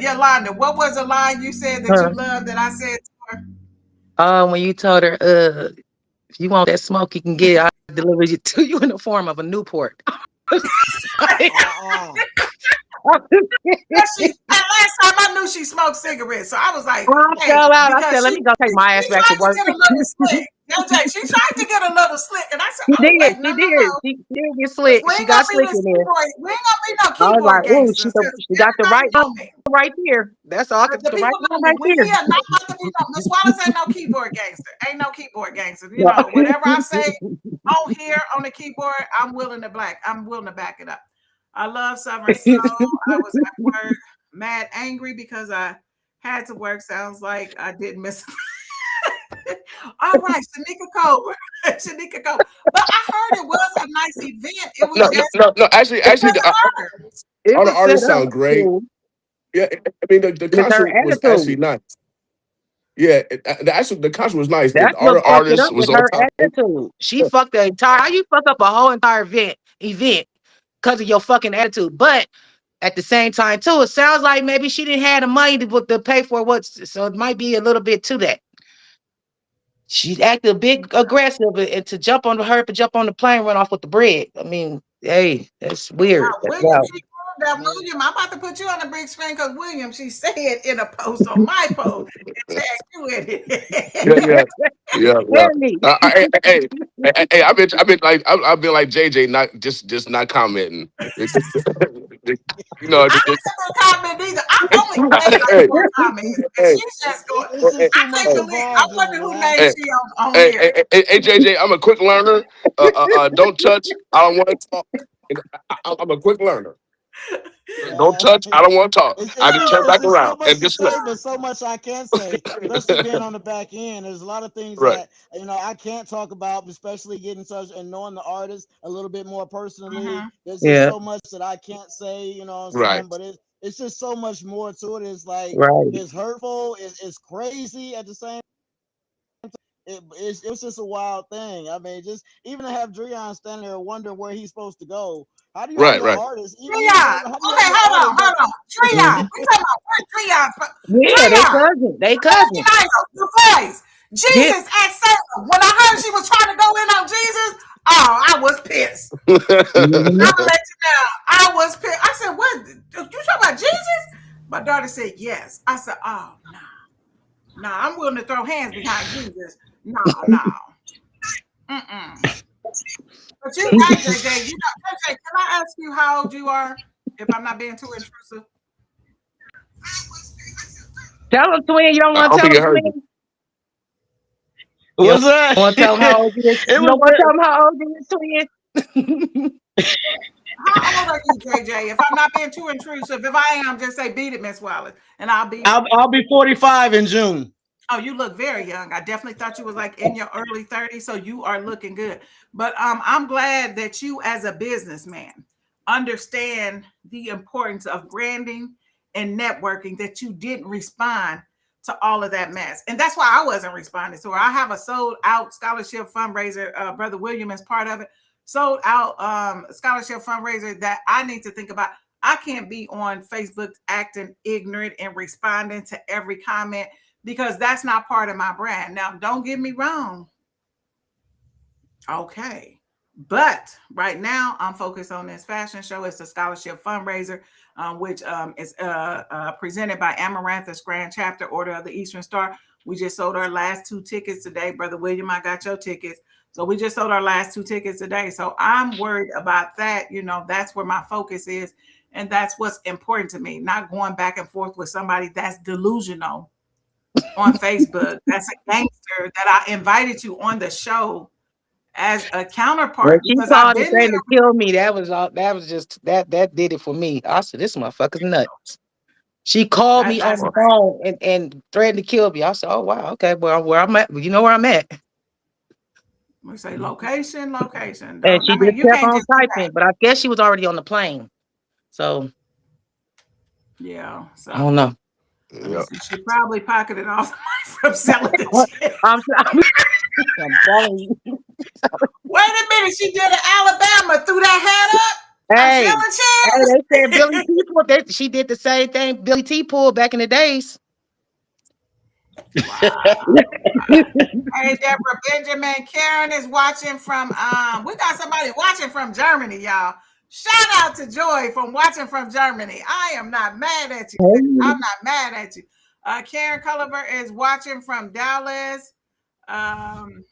Yolanda, what was the line you said that you loved that I said to her? When you told her, if you want that smoke, you can get it. I'll deliver it to you in the form of a Newport. Last time I knew she smoked cigarettes, so I was like, I fell out. I said, let me go take my ass back to work. She tried to get a little slick, and I said, She did. She did get slick. She got slick in there. We ain't gonna be no I was keyboard like, ooh, gangsters. she got the right one right there. That's all I can. The right one right there. We are not about to be no Miss Wallace ain't no keyboard gangster. Ain't no keyboard gangster. You know, whatever I say on here on the keyboard, I'm willing to back it up. I love Southern Soul. I was at work, mad angry because I had to work. Sounds like I didn't miss. All right, Shanika Cobra. Shanika Cobra. But I heard it was a nice event. It was no. Actually, all the artists sound great. Cool. Yeah, I mean the concert was actually nice. Yeah, actually, the concert was nice. The That's what fucked it artist up with was on her time. attitude. She fucked the entire. How you fuck up a whole entire event because of your fucking attitude? But at the same time, too, it sounds like maybe she didn't have the money to pay for what's. So it might be a little bit to that. She acted a bit aggressive and to jump on her to jump on the plane, run off with the bread. I mean, hey, that's weird. Now, That's William, wild. she called that William. I'm about to put you on the big screen because William, she said in a post on my post and tag you in Yeah, it. yeah, yeah, yeah. Hear me. I've been like, I've been like JJ, not just not commenting. You know, I wasn't gonna comment either. I've only made like hey, 4 comments, and hey, she's just going. It's just I too much can't believe. I involved in wonder it, who man. named hey, she on here. hey, JJ, I'm a quick learner. Don't touch. I don't want to talk. I'm a quick learner. Don't Yeah. touch. I don't want to talk. I just turn It's back just so around much and to just say, but so much I can say, especially being on the back end. There's a lot of things right, that I can't talk about, especially getting such and knowing the artist a little bit more personally. Mm-hmm. There's just Yeah, so much that I can't say, you know what I'm saying? right, But it's just so much more to it. It's like right. it's hurtful, it's crazy at the same. It was just a wild thing. I mean, just even to have Dreon standing there wonder where he's supposed to go. How do you have right, your right. artist? Even Treon. how do you have Okay, your hold artist on, hold that on. Treon. Mhm. We talking about where Treon from? Yeah, they Treon. cousin. They cousin. The voice. Yeah. Jesus at Salem. When I heard she was trying to go in on Jesus, oh, I was pissed. Mhm. I'm gonna let you know. I was pissed. I said, "What? You talking about Jesus?" My daughter said, "Yes." I said, "Oh no, no, I'm willing to throw hands behind Jesus. No, no, mm-mm." But you, hey, JJ, JJ, can I ask you how old you are? If I'm not being too intrusive. Tell them, twin. You don't I want to don't tell think them, it heard you. twin. You What's that? don't want to tell them how old you is. It You don't was want to tell them how old you is, twin. How old are you, JJ? If I'm not being too intrusive, if I am, just say beat it, Miss Wallace, and I'll beat it. I'll be 45 in June. Oh, you look very young. I definitely thought you was like in your early 30s, so you are looking good. But I'm glad that you, as a businessman, understand the importance of branding and networking. That you didn't respond to all of that mess, and that's why I wasn't responding. So I have a sold out scholarship fundraiser. Brother William is part of it. Sold out scholarship fundraiser that I need to think about. I can't be on Facebook acting ignorant and responding to every comment because that's not part of my brand. Now, don't get me wrong. Okay. But right now, I'm focused on this fashion show. It's a scholarship fundraiser, which is presented by Amaranthus Grand Chapter, Order of the Eastern Star. We just sold our last 2 tickets today. Brother William, I got your tickets. So we just sold our last 2 tickets today. So I'm worried about that. That's where my focus is. And that's what's important to me, not going back and forth with somebody that's delusional on Facebook. That's a gangster that I invited you on the show as a When counterpart she because I've called and been saying there. to kill me, that was all. That was just that did it for me. I said, "This motherfucker's nuts." She called me on That's the Wow. crazy. phone and threatened to kill me. I said, "Oh wow, okay, well, where I'm at, you know where I'm at." We say location. And I she mean, just you kept can't on just do that. typing, but I guess she was already on the plane. So Yeah. I So don't know. let me Yeah. see. She probably pocketed all the money from selling the shit. I'm telling you. Wait a minute. She did it Alabama, threw that hat up. I'm Hey, selling they said Billy chairs. T pulled. She did the same thing Billy T pulled back in the days. Wow. Hey, Deborah Benjamin. Karen is watching from we got somebody watching from Germany, y'all. Shout out to Joy from watching from Germany. I am not mad at you. I'm not mad at you. Karen Culliver is watching from Dallas. Um,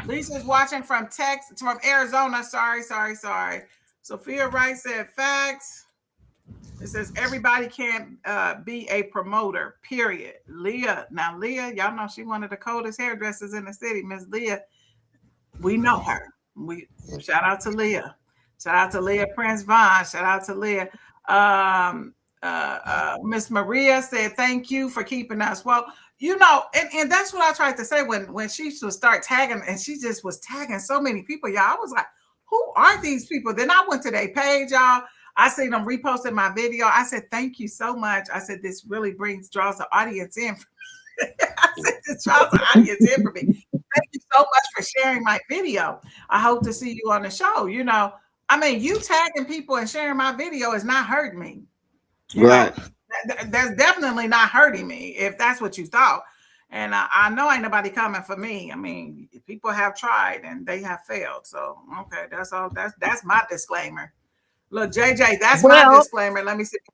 Lisa's watching from Texas, from Arizona. Sorry. Sophia Wright said facts. It says everybody can't be a promoter, period. Leah, y'all know she one of the coldest hairdressers in the city. Miss Leah, we know her. We shout out to Leah. Shout out to Leah Prince Vaughn. Shout out to Leah. Miss Maria said, thank you for keeping us. Well, and that's what I tried to say when she would start tagging, and she just was tagging so many people, y'all. I was like, who are these people? Then I went to their page, y'all. I see them reposting my video. I said, thank you so much. I said, this really draws the audience in. I said, the trials of audience here for me. Thank you so much for sharing my video. I hope to see you on the show. You know, I mean, you tagging people and sharing my video is not hurting me. You know, that's definitely not hurting me if that's what you thought. And I know ain't nobody coming for me. I mean, people have tried and they have failed. So okay, that's all. That's my disclaimer. Look, JJ, that's my Well, disclaimer. Let me see. the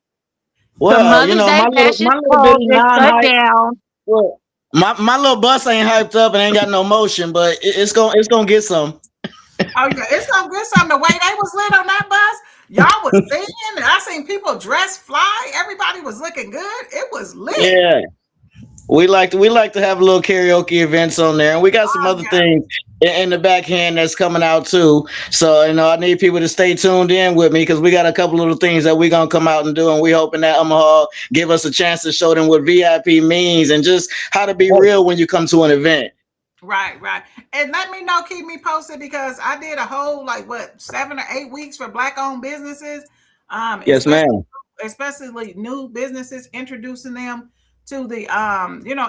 Well, Mother's Day my fashion little pole bitty is shut non-hype. down. Well, my little bus ain't hyped up and ain't got no motion, but it's gonna get some. Oh yeah, it's so good. Something the way they was lit on that bus. Y'all was singing. And I seen people dressed fly. Everybody was looking good. It was lit. Yeah. We like to have little karaoke events on there, and we got some Oh other yeah. things in the backhand that's coming out too. So I need people to stay tuned in with me because we got a couple little things that we're gonna come out and do, and we hoping that Omaha give us a chance to show them what VIP means and just how to be real when you come to an event. Right, right. And let me know, keep me posted because I did a whole 7 or 8 weeks for Black owned businesses. Yes, ma'am. Especially new businesses, introducing them to the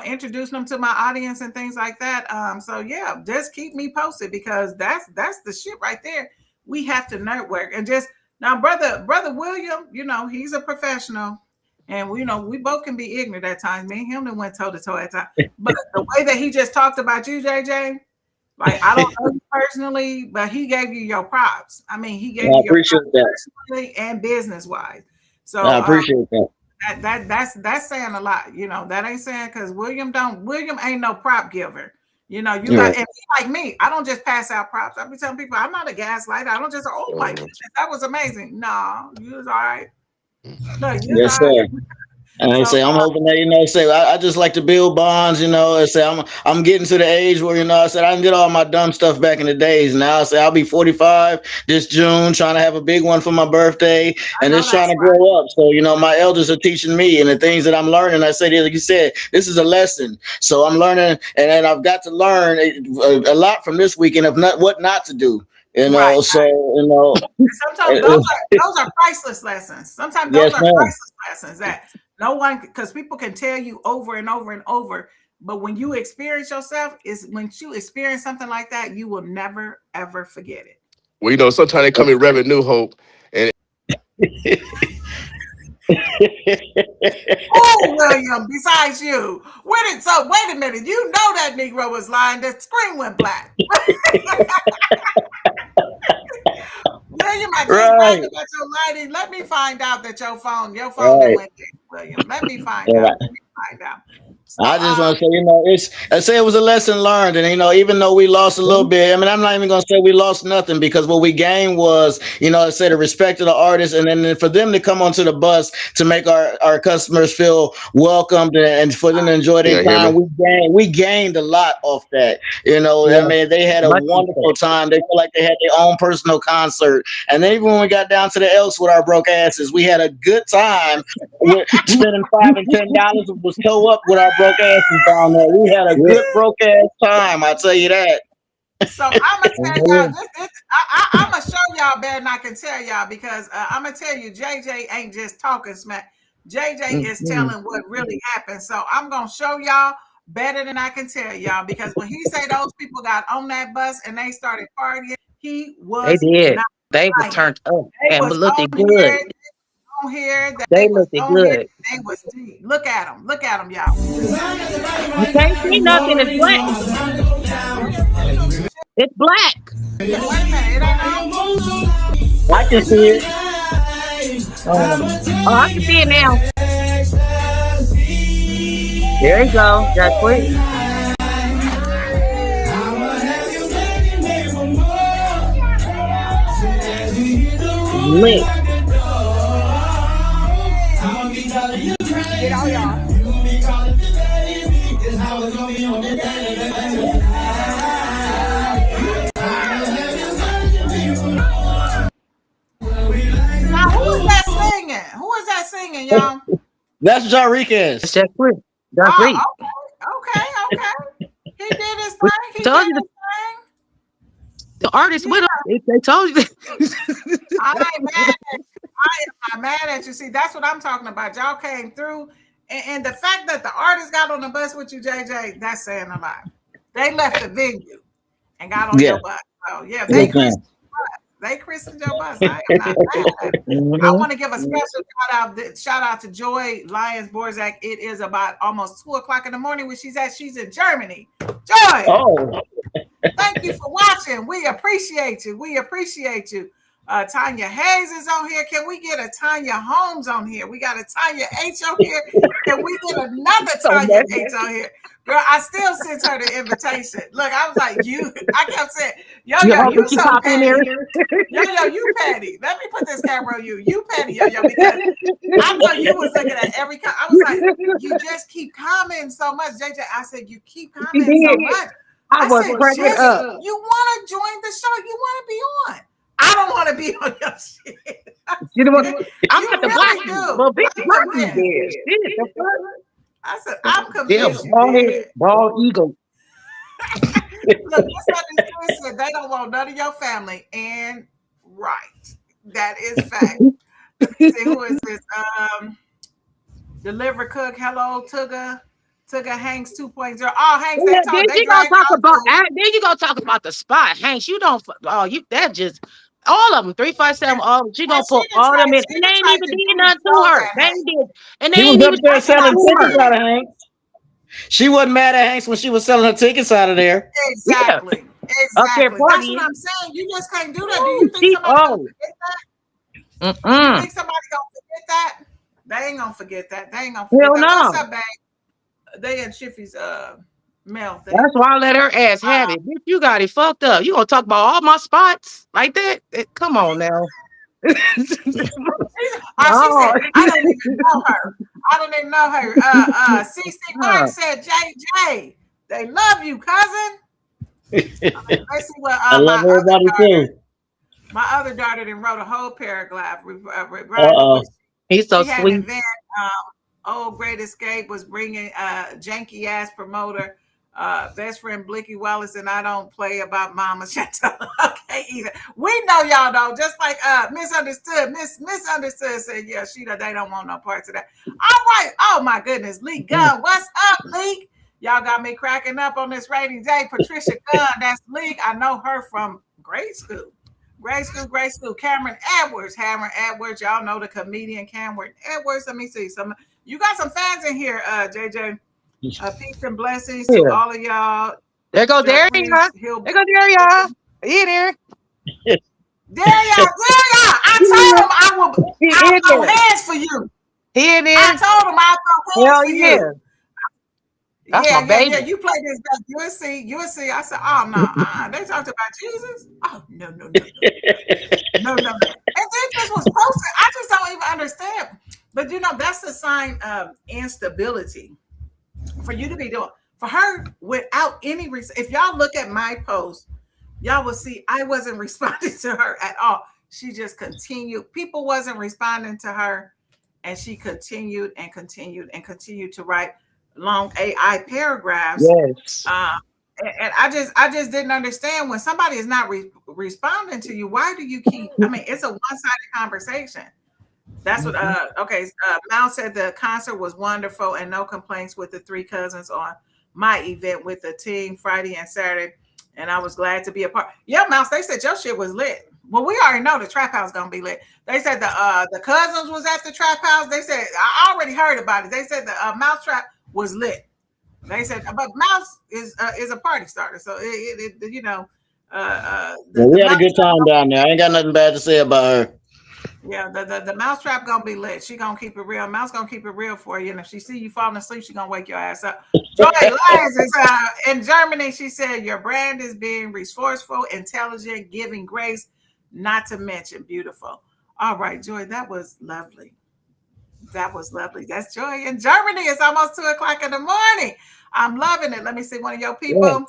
introducing them to my audience and things like that. So yeah, just keep me posted because that's the shit right there. We have to network and just now, brother William, he's a professional. And we both can be ignorant at times. Me and him that went toe to toe at times. But the way that he just talked about you, JJ, I don't know you personally, but he gave you your props. I mean, he gave you your props personally and business wise. So I appreciate that. That's saying a lot. That ain't saying because William ain't no prop giver. You got and be like me. I don't just pass out props. I be telling people I'm not a gaslighter. I don't just my goodness, that was amazing. No, you was all right. No, Yes, sir. And I say, I'm hoping that, I just like to build bonds, I say, I'm getting to the age where, I said, I did all my dumb stuff back in the days. Now I say, I'll be 45 this June, trying to have a big one for my birthday and just trying to grow up. So, my elders are teaching me and the things that I'm learning. I say, like you said, this is a lesson. So I'm learning and I've got to learn a lot from this weekend of what not to do. Sometimes those are priceless lessons. Sometimes those are priceless lessons that no one, because people can tell you over and over and over. But when you experience yourself, when you experience something like that, you will never ever forget it. Well, sometimes they come in revenue hope and oh, William, besides you. Wait a minute. You know that Negro was lying. The screen went black. William, I just bragged about your lighting. Let me find out that your phone didn't went there, William. Let me find out. So, I just want to say, I say it was a lesson learned. And, even though we lost a little bit, I mean, I'm not even going to say we lost nothing because what we gained was, I said the respect of the artists. And then for them to come onto the bus to make our customers feel welcomed and for them to enjoy their time, we gained a lot off that. I mean, they had a wonderful time. They feel like they had their own personal concert. And then even when we got down to the Elks with our broke asses, we had a good time with spending $5 and $10 was toe up with our broke asses down there. We had a good broke ass time, I tell you that. So I'm gonna tell y'all I'm gonna show y'all better than I can tell y'all because I'm gonna tell you JJ ain't just talking smack. JJ is telling what really happened. So I'm gonna show y'all better than I can tell y'all because when he say those people got on that bus and they started partying, he was they did. They were turned up and looking good. They looked good. They was deep. Look at them, y'all. You can't see nothing. It's black. It's black. Wait a minute, it ain't on. I can see it. Oh, I can see it now. There you go. That's quick. Lit. Get all y'all. Now, who is that singing? Who is that singing, y'all? That's Jarriquez. That's just quick. That's great. Okay. He did his thing. He told did you his thing. The artist with him. They told you. I am not mad at you. See, that's what I'm talking about. Y'all came through And the fact that the artist got on the bus with you, JJ, that's saying a lot. They left the venue and got on your bus. So yeah, they christened your bus. They christened your bus. I am not mad at it. I want to give a special shout out to Joy Lyons Borzak. It is about almost 2:00 in the morning where she's at. She's in Germany. Joy. Oh. Thank you for watching. We appreciate you. We appreciate you. Tanya Hayes is on here. Can we get a Tanya Holmes on here? We got a Tanya H on here. Can we get another Tanya H on here? Girl, I still sent her the invitation. Look, I was like, I kept saying, yo, you so petty. Yo, you petty. Let me put this camera on you. You petty, yo, because I know you was looking at every I was like, you just keep commenting so much. JJ, I said, you keep commenting so much. I was cracking up. You want to join the show. You want to be on. I don't want to be on your shit. You know what? I'm at the block you. Well, big block you there. I said, I'm convinced. Bald eagle. Look, this said they don't want none of your family. And right. That is fact. Let me see, who is this? Deliver Cook. Hello, Tugga. Tugga Hanks 2.0. Oh, Hanks, then you gonna talk about the spot. Hanks, you don't that just all of them 357. Oh, she gonna put all them in. And they ain't even did nothing to her. They did, and they ain't even there selling tickets out of Hanks. She wasn't mad at Hanks when she was selling her tickets out of there. Exactly. Yeah. Exactly. That's what I'm saying. You just can't do that. Do you think somebody gonna forget that? You think somebody gonna forget that? They ain't gonna forget that. They ain't gonna forget that. No. What's up, babe? They in Shiffy's mail thing. That's why I let her ass have it. Bitch, you got it fucked up. You gonna talk about all my spots like that? Come on now. She said, I don't even know her. I don't even know her. CC Mark said, JJ, they love you, cousin. Let's see what I love everybody too. My other daughter then wrote a whole paragraph. He's so sweet. Event, Old Great Escape was bringing janky ass promoter, best friend Blicky Wallace, and I don't play about Mama Chantel. Okay, either. We know y'all though, just like Misunderstood. Misunderstood said, yeah, they don't want no parts of that. All right. Oh my goodness, Leek Gunn. What's up, Leek? Y'all got me cracking up on this rainy day. Patricia Gunn, that's Leek. I know her from grade school. Grade school. Cameron Edwards. Y'all know the comedian Cameron Edwards. Let me see some. You got some fans in here, JJ. Peace and blessings to all of y'all. There go Daria. Y'all. He there. Daria. I told him I'll throw hands for you. He in there. I told him I'll throw hands for you. That's my baby. Yeah, you play this back. You will see. I said, oh no, they talked about Jesus. Oh no. And then this was posted. I just don't even understand. But that's a sign of instability for you to be doing. For her, without any reason. If y'all look at my post, y'all will see I wasn't responding to her at all. She just continued. People wasn't responding to her, and she continued to write long AI paragraphs. Yes. And I just didn't understand when somebody is not responding to you. Why do you keep? I mean, it's a one-sided conversation. That's what. Mal said the concert was wonderful and no complaints with the three cousins on my event with the team Friday and Saturday, and I was glad to be a part. Yeah, Mouse. They said your shit was lit. Well, we already know the trap house gonna be lit. They said the cousins was at the trap house. They said I already heard about it. They said the mouse trap was lit. They said, but Mouse is a party starter, so we had a good time down there. I ain't got nothing bad to say about her. Yeah, the mouse trap gonna be lit. She gonna keep it real. Mouse gonna keep it real for you. And if she see you falling asleep, she gonna wake your ass up. Joy Lyons is in Germany. She said your brand is being resourceful, intelligent, giving grace, not to mention beautiful. All right, Joy, that was lovely. That's Joy in Germany. It's almost 2:00 in the morning. I'm loving it. Let me see. One of your people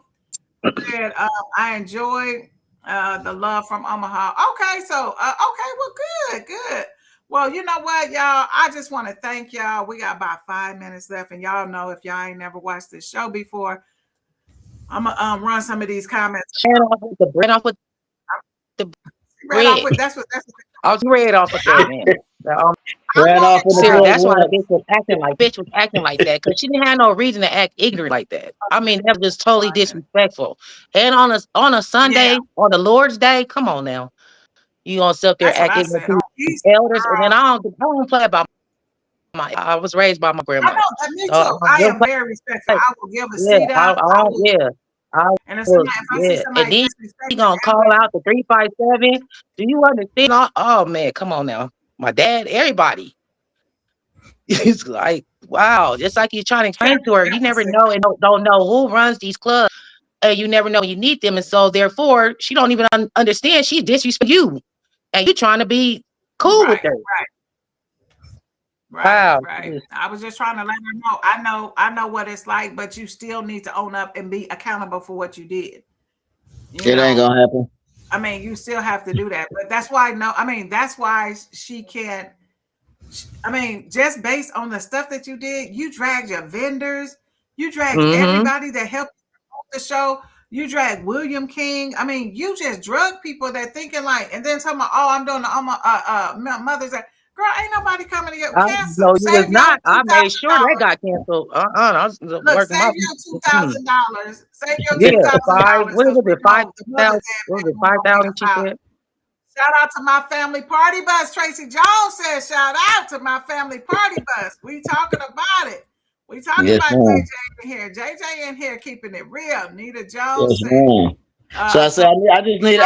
said, I enjoyed the love from Omaha. Okay, so well, good. Well, you know what, y'all? I just want to thank y'all. We got about 5 minutes left, and y'all know if y'all ain't never watched this show before, I'm gonna run some of these comments. That's what I was read off of that, man. Ran off in the Serious. plug That's why the once. bitch was acting like that, because she didn't have no reason to act ignorant like that. I mean, that was just totally disrespectful. And on a Sunday, on the Lord's Day, come on now, you gonna sit up there That's what act I ignorant said. to Oh, Easter, elders, and then girl. I don't play about I was raised by my I grandmother. know, me So too. I don't am play. very respectful. I will give a Yeah, seat up. I will, yeah. I and if was, I see yeah. And somebody then he disrespecting gonna call out the 357. Do you understand? Oh man, come on now. My dad, everybody. It's like, wow, just like you're trying to explain to her, you never know and don't know who runs these clubs, and you never know when you need them, and so therefore she don't even understand. She disrespect you, and you trying to be cool with her. Wow. Right. I was just trying to let her know. I know what it's like, but you still need to own up and be accountable for what you did. It ain't gonna happen. I mean, you still have to do that, but that's why that's why she can't. I mean, just based on the stuff that you did, you dragged your vendors, you dragged everybody that helped the show. You dragged William King. I mean, you just drug people that thinking like, and then talking about, oh, I'm doing the Mother's Day. Girl, ain't nobody coming to your cancel. No, you was Save your not. I made sure that $2,000. got canceled. I was Look, working save my your $2,000. Save your yeah, $2,000 what is because we it? know the Mother's 5,000? Day What was it? we're gonna make 5,000? She said. Shout out to my family party bus. Tracy Jones says, shout out to my family party bus. We talking about it. We talking about JJ in here. JJ in here keeping it real. Nita Jones said. So I said, I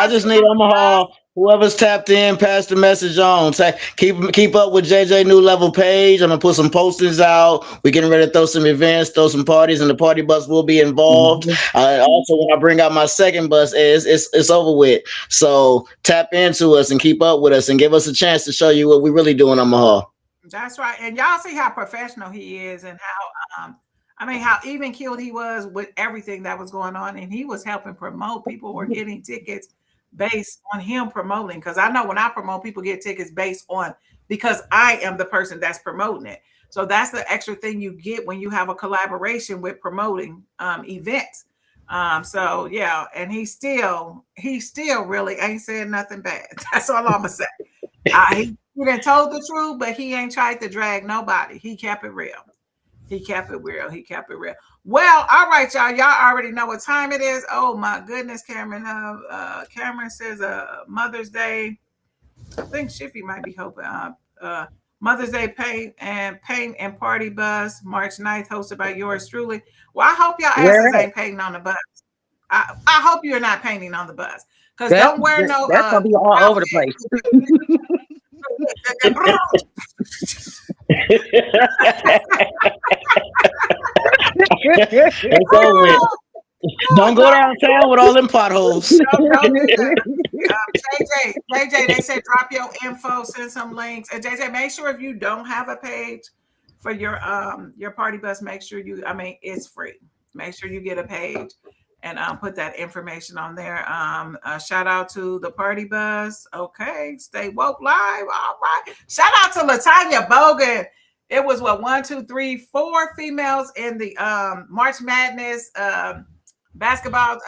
just need Omaha. Whoever's tapped in, pass the message on. Keep up with JJ New Level page. I'm gonna put some posters out. We're getting ready to throw some events, throw some parties, and the party bus will be involved. Also, when I bring out my second bus, it's over with. So tap into us and keep up with us and give us a chance to show you what we really do in Omaha. That's right, and y'all see how professional he is, and how how even keeled he was with everything that was going on, and he was helping promote. People were getting tickets based on him promoting, because I know when I promote, people get tickets based on, because I am the person that's promoting it. So that's the extra thing you get when you have a collaboration with promoting events. So yeah, and he still really ain't saying nothing bad. That's all I'm gonna say. He done told the truth, but he ain't tried to drag nobody. He kept it real. He kept it real. He kept it real. Well, all right, y'all. Y'all already know what time it is. Oh my goodness, Cameron. Cameron says Mother's Day. I think Shiffy might be hoping. Mother's Day paint and party bus, March 9th, hosted by yours truly. Well, I hope y'all asses ain't painting on the bus. I hope you're not painting on the bus. Because don't wear no that's gonna be all over the place. It's over with. Don't go downtown with all them potholes. Don't do that. JJ, they said drop your info, send some links. And JJ, make sure if you don't have a page for your party bus, make sure it's free. Make sure you get a page and put that information on there. Shout out to the party bus. Okay, stay woke live. All right. Shout out to Latanya Bogan. It was 1, 2, 3, 4 females in the March Madness basketball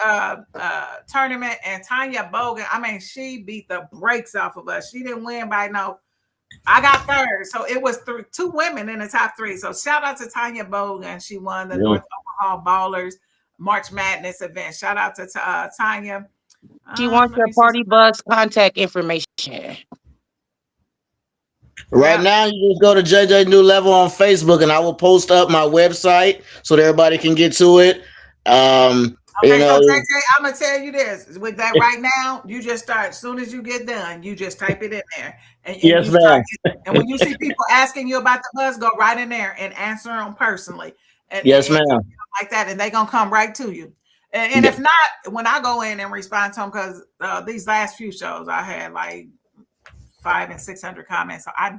tournament, and Tanya Bogan, she beat the brakes off of us. She didn't win by no. I got third, so it was 2 women in the top 3. So shout out to Tanya Bogan. She won the North Omaha Ballers March Madness event. Shout out to Tanya. She wants your party bus contact information. Right now, you just go to JJ New Level on Facebook, and I will post up my website so that everybody can get to it. Okay, so JJ, I'm gonna tell you this. With that right now, you just start. As soon as you get done, you just type it in there. And yes, ma'am. And when you see people asking you about the bus, go right in there and answer them personally. And, yes, ma'am. Like that, and they're gonna come right to you. And if not, when I go in and respond to them, because these last few shows I had like 500 and 600 comments, so I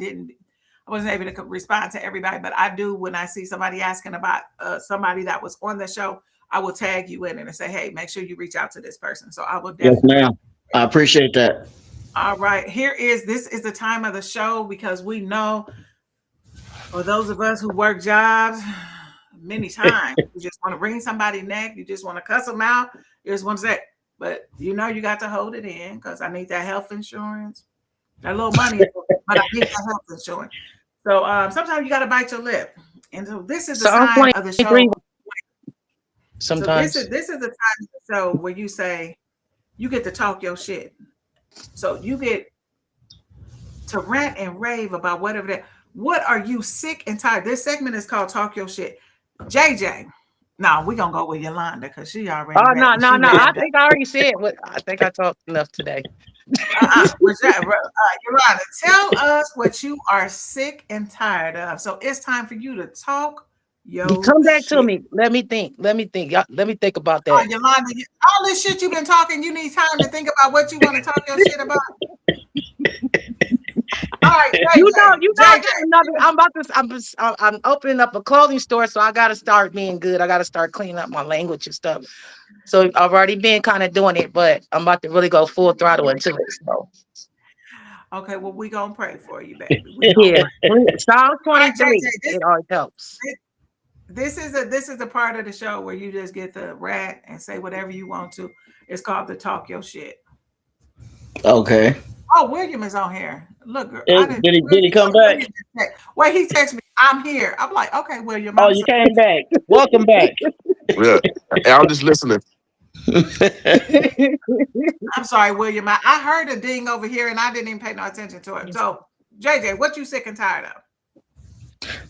wasn't able to respond to everybody, but I do when I see somebody asking about somebody that was on the show. I will tag you in and say, hey, make sure you reach out to this person. So I will definitely. Yes, ma'am. I appreciate that. All right. This is the time of the show, because we know for those of us who work jobs many times, you just want to wring somebody's neck. You just want to cuss them out. You just want to say, but you got to hold it in, because I need that health insurance. That little money, but I need that health insurance. So sometimes you got to bite your lip. And so this is the So I'm sign of the 23 show. So this is sometimes. this is the time of the show where you say you get to talk your shit. So you get to rant and rave about whatever that. What are you sick and tired? This segment is called Talk Your Shit. JJ. No, we're gonna go with Yolanda because she already Oh no, ready. no, She no. ready I to think I already said what I think I talked enough today. Yolanda, tell us what you are sick and tired of. So it's time for you to talk You your come back to shit. me. Let me think. Let me think. Let me think about that. Yolanda, all this shit you've been talking, you need time to think about what you want to talk your shit about. All right, You know, I got another. I'm about to. I'm opening up a clothing store, so I got to start being good. I got to start cleaning up my language and stuff. So I've already been kind of doing it, but I'm about to really go full throttle into it. So Okay, well, we gonna pray for you, baby. We gonna yeah, pray. Psalm All right, 23. JJ, It always helps. this is the part of the show where you just get to rant and say whatever you want to. It's called the talk your shit. Okay. Oh, William is on here. Look, girl, I didn't. Did he come back? Wait, he texted me. I'm here. I'm like, okay, William. Oh, I'm you sorry. came back. Welcome back. Yeah, I'm just listening. I'm sorry, William. I heard a ding over here and I didn't even pay no attention to it. So, JJ, what you sick and tired of?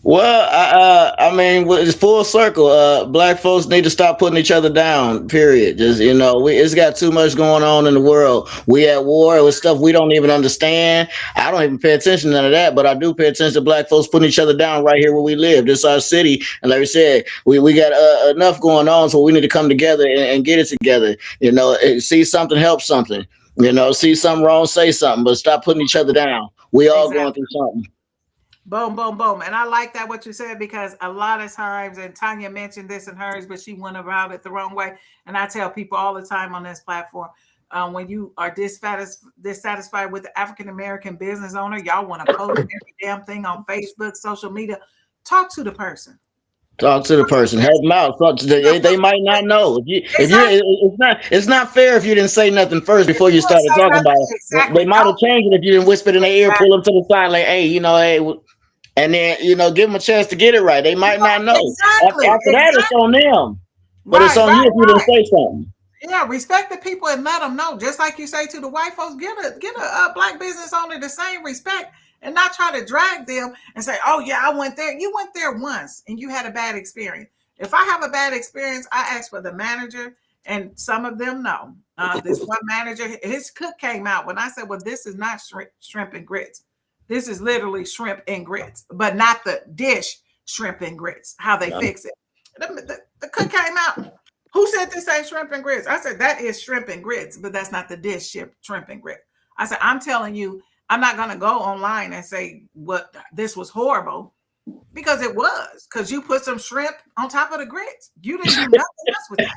Well, I mean, it's full circle. Black folks need to stop putting each other down. Period. Just it's got too much going on in the world. We at war with stuff we don't even understand. I don't even pay attention to none of that, but I do pay attention to black folks putting each other down right here where we live. This is our city, and like I said, we got enough going on, so we need to come together and get it together. See something, help something. See something wrong, say something, but stop putting each other down. We all going Exactly. through something. Boom, boom, boom. And I like that what you said because a lot of times, and Tanya mentioned this in hers, but she went about it the wrong way. And I tell people all the time on this platform, when you are dissatisfied with the African American business owner, y'all want to post every damn thing on Facebook, social media. Talk to the person. Talk to the person, help them out. They might not know. Exactly. It's not fair if you didn't say nothing first If before you you don't started say talking about nothing, it. They exactly. might have changed it if you didn't whisper in their ear, pull them to the side, like, hey, and then give them a chance to get it right. They might not know. Exactly. After that, it's on them, but it's Right, on you right, if you didn't right. say something. Yeah, respect the people and let them know. Just like you say to the white folks, give a black business owner the same respect and not try to drag them and say, "Oh yeah, I went there." You went there once and you had a bad experience. If I have a bad experience, I ask for the manager, and some of them know. This one manager, his cook came out when I said, "Well, this is not shrimp and grits. This is literally shrimp and grits, but not the dish shrimp and grits. How they fix it." The cook came out. Who said this ain't shrimp and grits? I said, that is shrimp and grits, but that's not the dish shrimp and grits. I said, I'm telling you, I'm not going to go online and say what this was horrible because it was, because you put some shrimp on top of the grits. You didn't do nothing else with that.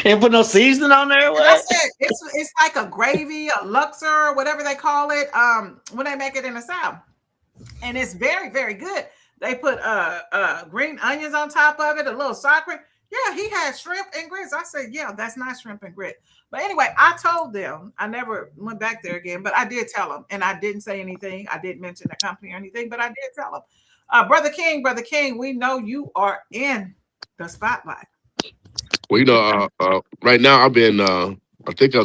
And put no seasoning on there. And I What? said, it's like a gravy, a Luxor, whatever they call it, when they make it in the South. And it's very, very good. They put green onions on top of it, a little sour cream. Yeah, he had shrimp and grits. I said, yeah, that's not shrimp and grit. But anyway, I told them, I never went back there again, but I did tell them, and I didn't say anything. I didn't mention the company or anything, but I did tell them. Brother King, we know you are in the spotlight. Well, right now I've been, I think they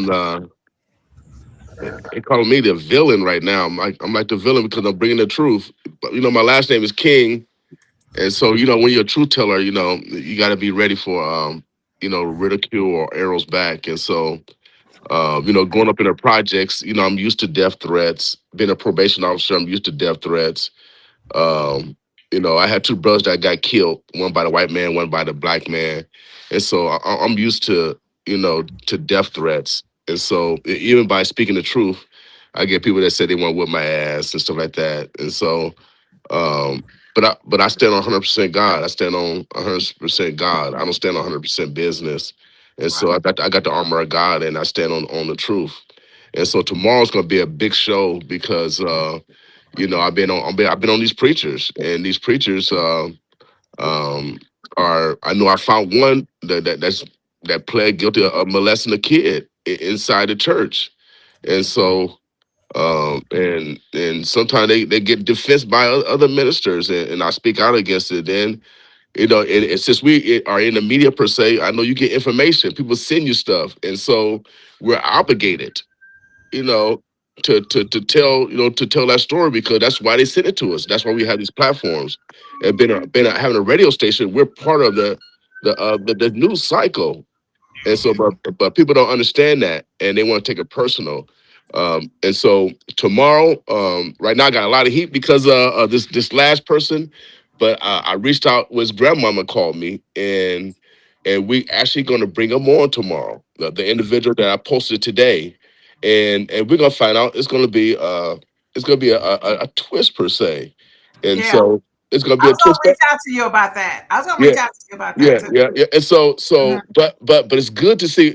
call me the villain right now. I'm like the villain because I'm bringing the truth. But my last name is King, and so when you're a truth teller, you got to be ready for ridicule or arrows back. And so growing up in the projects, I'm used to death threats. Being a probation officer, I'm used to death threats. Um, I had two brothers that got killed, one by the white man, one by the black man. And so I'm used to, to death threats. And so even by speaking the truth, I get people that say they want to whip my ass and stuff like that. And so, um, but I stand on 100% God. I stand on 100% God. I don't stand on 100% business. And so Right. I got the armor of God, and I stand on the truth. And so tomorrow's gonna be a big show because I've been on these preachers, and these preachers um, are. I know I found one that pled guilty of molesting a kid inside the church, and so And sometimes they get defensed by other ministers, and I speak out against it. Then and since we are in the media per se, I know you get information. People send you stuff, and so we're obligated, you know, to tell to tell that story because that's why they send it to us. That's why we have these platforms and having a radio station. We're part of the news cycle. And so, but people don't understand that, and they want to take it personal. And so tomorrow, right now, I got a lot of heat because this last person, but I reached out. His grandmama called me, and we actually going to bring him on tomorrow. The individual that I posted today, and we're gonna find out it's gonna be a twist per se, and Yeah. so it's gonna I be a was gonna twist. reach out to you about that. I was gonna Yeah, reach out to you about that yeah, too. yeah, yeah. And so, Mhm, but it's good to see.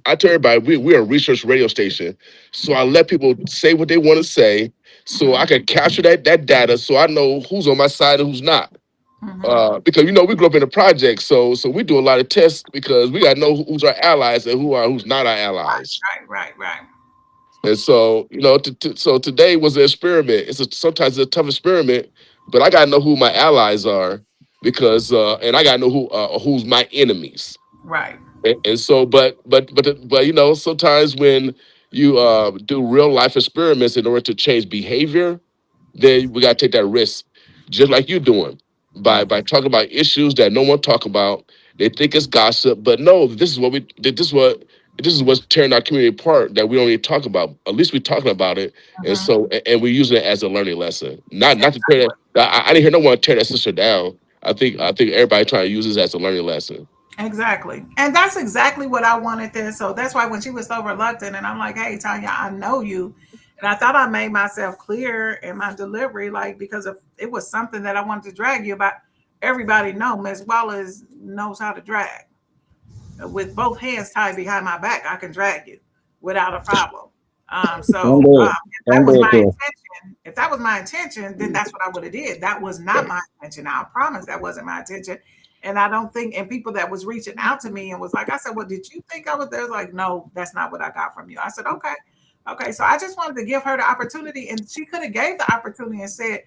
I tell everybody we're a research radio station, so I let people say what they want to say, so I mhm, can capture that data, so I know who's on my side and who's not. mhm. Because we grew up in the project, so we do a lot of tests because we got to know who's our allies and who's not our allies. Right. And so, so today was an experiment. Sometimes it's a tough experiment, but I gotta know who my allies are because, and I gotta know who's my enemies. Right. And so, but sometimes when you do real life experiments in order to change behavior, then we gotta take that risk, just like you're doing by Mhm. talking about issues that no one talk about. They think it's gossip, but no, this is what's tearing our community apart that we don't even talk about. At least we're talking about it, and Mhm. so and we're using it as a learning lesson, not to tear Exactly. that. I didn't hear no one tear that sister down. I think everybody trying to use this as a learning lesson. Exactly. And that's exactly what I wanted there. So that's why when she was so reluctant and I'm like, hey, Tanya, I know you. And I thought I made myself clear in my delivery, like, because if it was something that I wanted to drag you about, everybody know Miss Wallace knows how to drag. With both hands tied behind my back, I can drag you without a problem. Don't So do it. if that Don't was do it my to her. intention, if that was my intention, then that's what I would have did. That was not my intention. I promise that wasn't my intention. And I don't think, and people that was reaching out to me and was like, I said, well, did you think I was there? I was like, no, that's not what I got from you. I said, okay. Okay. So I just wanted to give her the opportunity, and she could have gave the opportunity and said,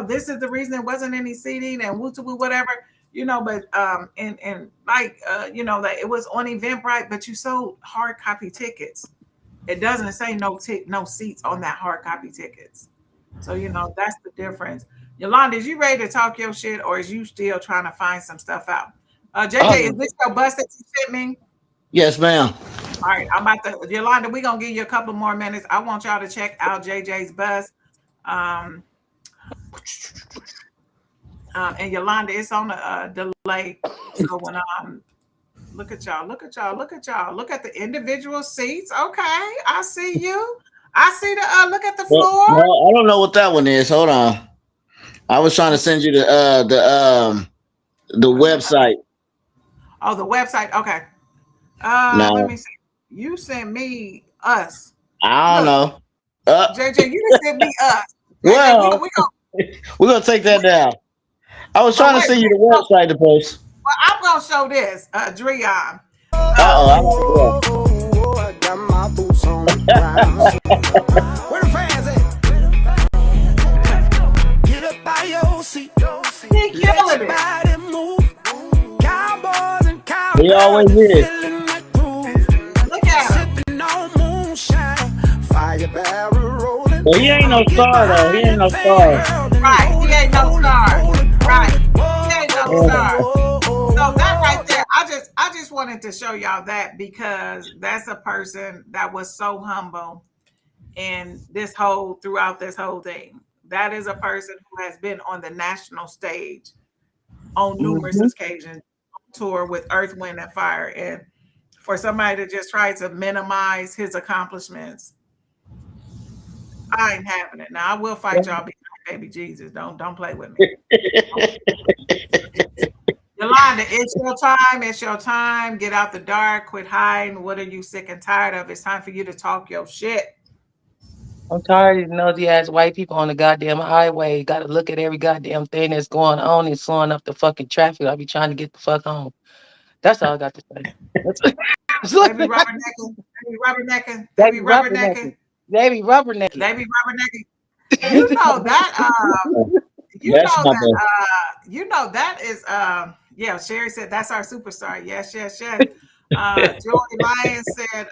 this is the reason there wasn't any seating and woo to woo, whatever, but and like that it was on Eventbrite, but you sold hard copy tickets. It doesn't say no seats on that hard copy tickets. So that's the difference. Yolanda, is you ready to talk your shit, or is you still trying to find some stuff out? JJ, is Oh, this your bus that you sent me? Yes, ma'am. All right, I'm about to Yolanda. We're gonna give you a couple more minutes. I want y'all to check out JJ's bus. Um, and Yolanda, it's on a delay. So when look at y'all, look at y'all, look at y'all, look at the individual seats. Okay, I see you. I see the look at the Well, floor. no, I don't know what that one is. Hold on. I was trying to send you the website. Oh, the website. Okay. Let No, me see. You sent me us. I don't Look, know. Uh, JJ, you just sent me us. JJ, we well, we gonna we're gonna take that down. I was well trying to wait. send you the Well, website to post. I'm gonna show this. Dreon. Uh oh, I Um, like it. I got my boots on the ground. Where the fans at? Get up by your seat. he Let killing your it. body move. Cowboys and He always cowgirls is. feeling that groove. Look at him. Sipping on moonshine. Fire barrel rolling. But he ain't no I'ma get star though. He behind ain't that no thing, star. girl, and Right. He roll it, ain't no roll it, star. roll it, roll Right. it. He ain't no Yeah. star. Whoa, So that right whoa, there, I just wanted to show y'all that because that's a person that was so humble in throughout this whole thing. That is a person who has been on the national stage on numerous Hmm. occasions, tour with Earth, Wind, and Fire. And for somebody to just try to minimize his accomplishments, I ain't having it. Now I will fight y'all behind baby Jesus. Don't play with me. Yolanda, it's your time. It's your time. Get out the dark. Quit hiding. What are you sick and tired of? It's time for you to talk your shit. I'm tired of these nosy ass white people on the goddamn highway. Got to look at every goddamn thing that's going on and slowing up the fucking traffic. I be trying to get the fuck home. That's all I got to say. That's They be rubbernecking. They be rubbernecking. They they be be rubbernecking. rubbernecking. They be rubbernecking. They be rubbernecking. You know that. You That's know not that. You know that is. Yeah. Sherry said that's our superstar. Yes. Yes. Yes. Joy Lyons said.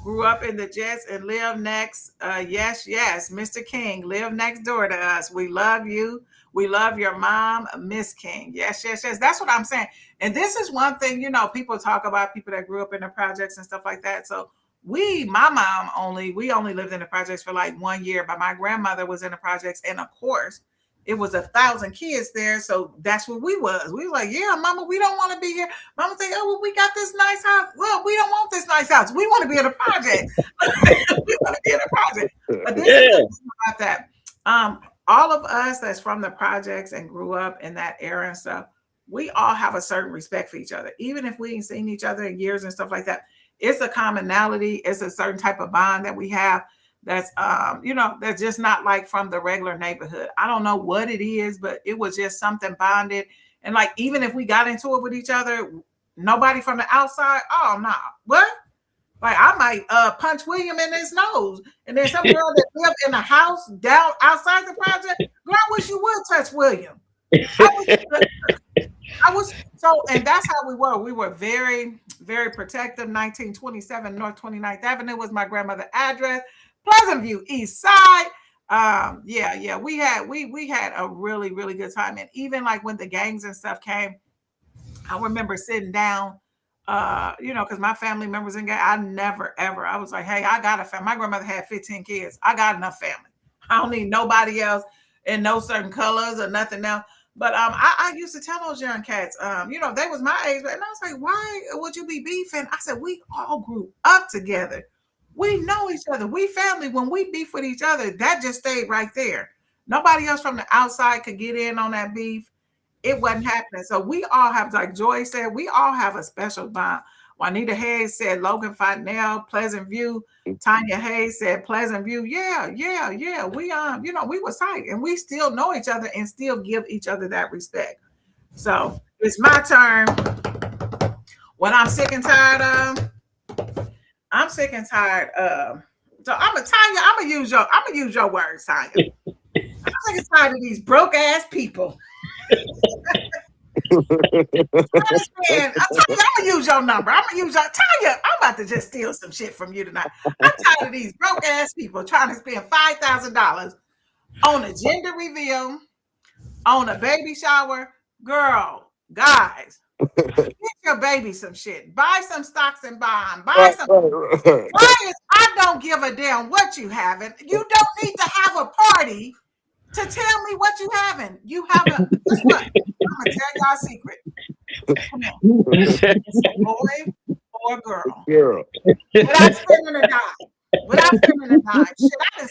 Grew up in the Jets and live next. Yes, yes, Mr. King, live next door to us. We love you. We love your mom, Miss King. Yes, yes, yes. That's what I'm saying. And this is one thing, you know, people talk about people that grew up in the projects and stuff like that. So my mom we only lived in the projects for like 1 year, but my grandmother was in the projects. And of course, it was 1,000 kids there. So that's what we was. We were like, yeah, mama, we don't want to be here. Mama said, oh, well, we got this nice house. Well, we don't want this nice house. We want to be in a project. We want to be in a project. But this is the thing about that. All of us that's from the projects and grew up in that era and stuff, we all have a certain respect for each other. Even if we ain't seen each other in years and stuff like that, it's a commonality. It's a certain type of bond that we have. That's you know, that's just not like from the regular neighborhood. I don't know what it is, but it was just something bonded. And like, even if we got into it with each other, nobody from the outside, oh no, what? Like I might punch William in his nose. And then some girl that lived in a house down outside the project, girl, I wish you would touch William. I was so, and that's how we were. We were very, very protective. 1927 North 29th Avenue was my grandmother's address. Pleasant View, East Side. Yeah. We had a really, really good time. And even like when the gangs and stuff came, I remember sitting down, you know, because my family members in gang, I never ever. I was like, hey, I got a family. My grandmother had 15 kids. I got enough family. I don't need nobody else in no certain colors or nothing else. But I used to tell those young cats, you know, they was my age, and I was like, why would you be beefing? I said, we all grew up together. We know each other. We family. When we beef with each other, that just stayed right there. Nobody else from the outside could get in on that beef. It wasn't happening. So we all have, like Joy said, we all have a special bond. Juanita Hayes said Logan Fontenelle, Pleasant View. Tanya Hayes said Pleasant View. Yeah. We you know, we was tight, and we still know each other and still give each other that respect. So it's my turn. What I'm sick and tired of. I'm sick and tired of. So I'm gonna use your words, Tanya. I'm sick and tired of these broke ass people. I'm gonna use your number. I'm gonna use your Tanya. I'm about to just steal some shit from you tonight. I'm tired of these broke ass people trying to spend $5,000 on a gender reveal, on a baby shower. Girl, guys, get your baby some shit. Buy some stocks and bonds. Buy some. Why is I don't give a damn what you having. You don't need to have a party to tell me what you having. You haven't. Guess what? I'm gonna tell y'all a secret. Come on, boy or girl. Without spending a dime. Shit, I done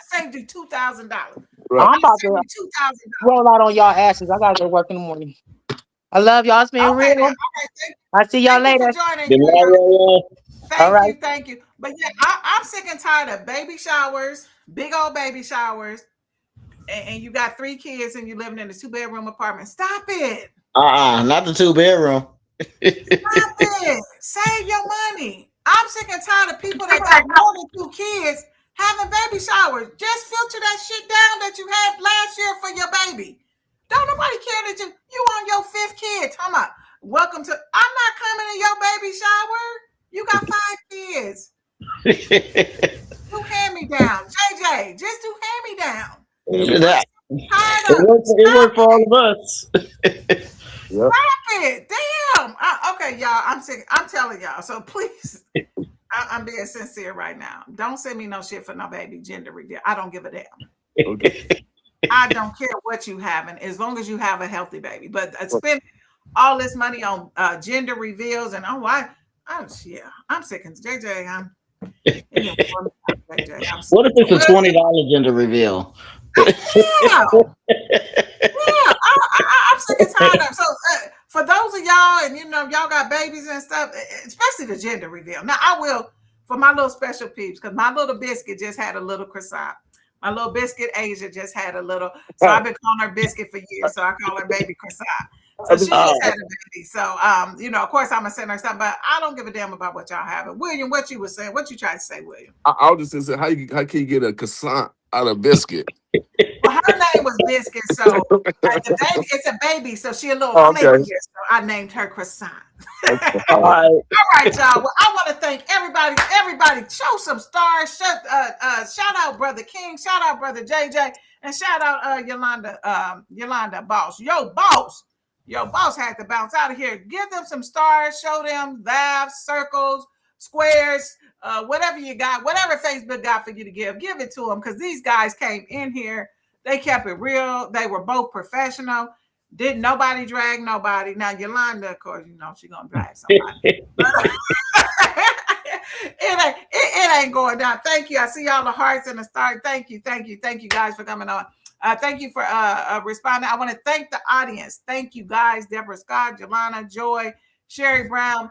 saved you $2,000. Right. I'm about to roll out on y'all asses. I gotta go work in the morning. I love y'all. It's been real. Okay, I see y'all later. Thank you. But yeah, I'm sick and tired of baby showers, big old baby showers, and you got 3 kids and you living in a 2-bedroom apartment. Stop it. Not the 2-bedroom. Stop it. Save your money. I'm sick and tired of people that got more than 2 kids having baby showers. Just filter that shit down that you had last year for your baby. Don't nobody care that you on your 5th kid. Talking about, welcome to, I'm not coming to your baby shower. You got 5 kids. Do hand-me-down. JJ, just do hand-me-down. It worked for all of us. Stop it. Damn. Okay, y'all. I'm sick. I'm telling y'all. So please, I'm being sincere right now. Don't send me no shit for no baby gender reveal. I don't give a damn. Okay. I don't care what you having, as long as you have a healthy baby. But spend all this money on gender reveals and I'm sick of JJ. What if it's a $20 gender reveal? Yeah. I'm sick and tired of. So for those of y'all, and you know, y'all got babies and stuff, especially the gender reveal. Now I will for my little special peeps, because my little biscuit just had a little croissant. My little biscuit Asia just had a little. So I've been calling her biscuit for years. So I call her baby croissant. So she Oh. just had a baby. So you know, of course I'm gonna send her something, but I don't give a damn about what y'all having. William, what you were saying, what you trying to say, William? I was just saying, how can you get a croissant out of biscuit? Well, her name was Biscuit, so the baby, it's a baby, so she a little Oh, flakier. okay. So I named her Croissant. All right. All right, y'all. Well, I want to thank everybody. Everybody, show some stars. Shout out Brother King. Shout out Brother JJ, and shout out Yolanda Boss. Yo, boss had to bounce out of here. Give them some stars. Show them laughs, circles, squares, whatever you got, whatever Facebook got for you to give it to them, because these guys came in here. They kept it real. They were both professional. Didn't nobody drag nobody. Now Yolanda, of course, you know she's gonna drag somebody. it ain't going down. Thank you. I see all the hearts and the stars. Thank you guys for coming on. Thank you for responding. I want to thank the audience. Thank you guys, Deborah Scott, Jelana, Joy, Sherry Brown,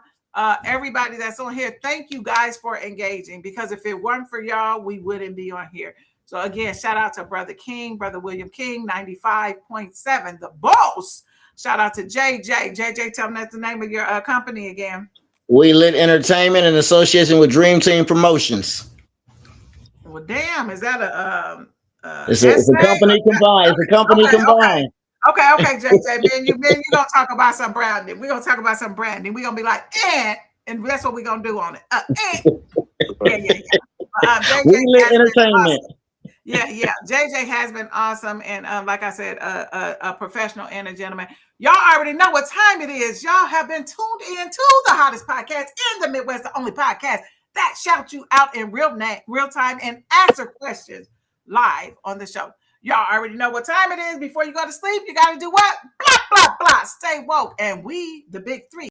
everybody that's on here. Thank you guys for engaging, because if it weren't for y'all, we wouldn't be on here. So again, shout out to Brother King, Brother William King, 95.7, the boss. Shout out to JJ. JJ, tell them that's the name of your company again. We Lit Entertainment in association with Dream Team Promotions. Well, damn, is that It's a company combined. It's a company combined. Okay, JJ, man, you gonna talk about some branding. We're gonna talk about some branding. We're gonna be like, and that's what we're gonna do on it. JJ, We Lit Entertainment. Awesome. Yeah. JJ has been awesome. And like I said, a professional and a gentleman. Y'all already know what time it is. Y'all have been tuned in to the hottest podcast in the Midwest, the only podcast that shouts you out in real time and answer questions live on the show. Y'all already know what time it is. Before you go to sleep, you got to do what? Blah, blah, blah. Stay woke. And we, the big three,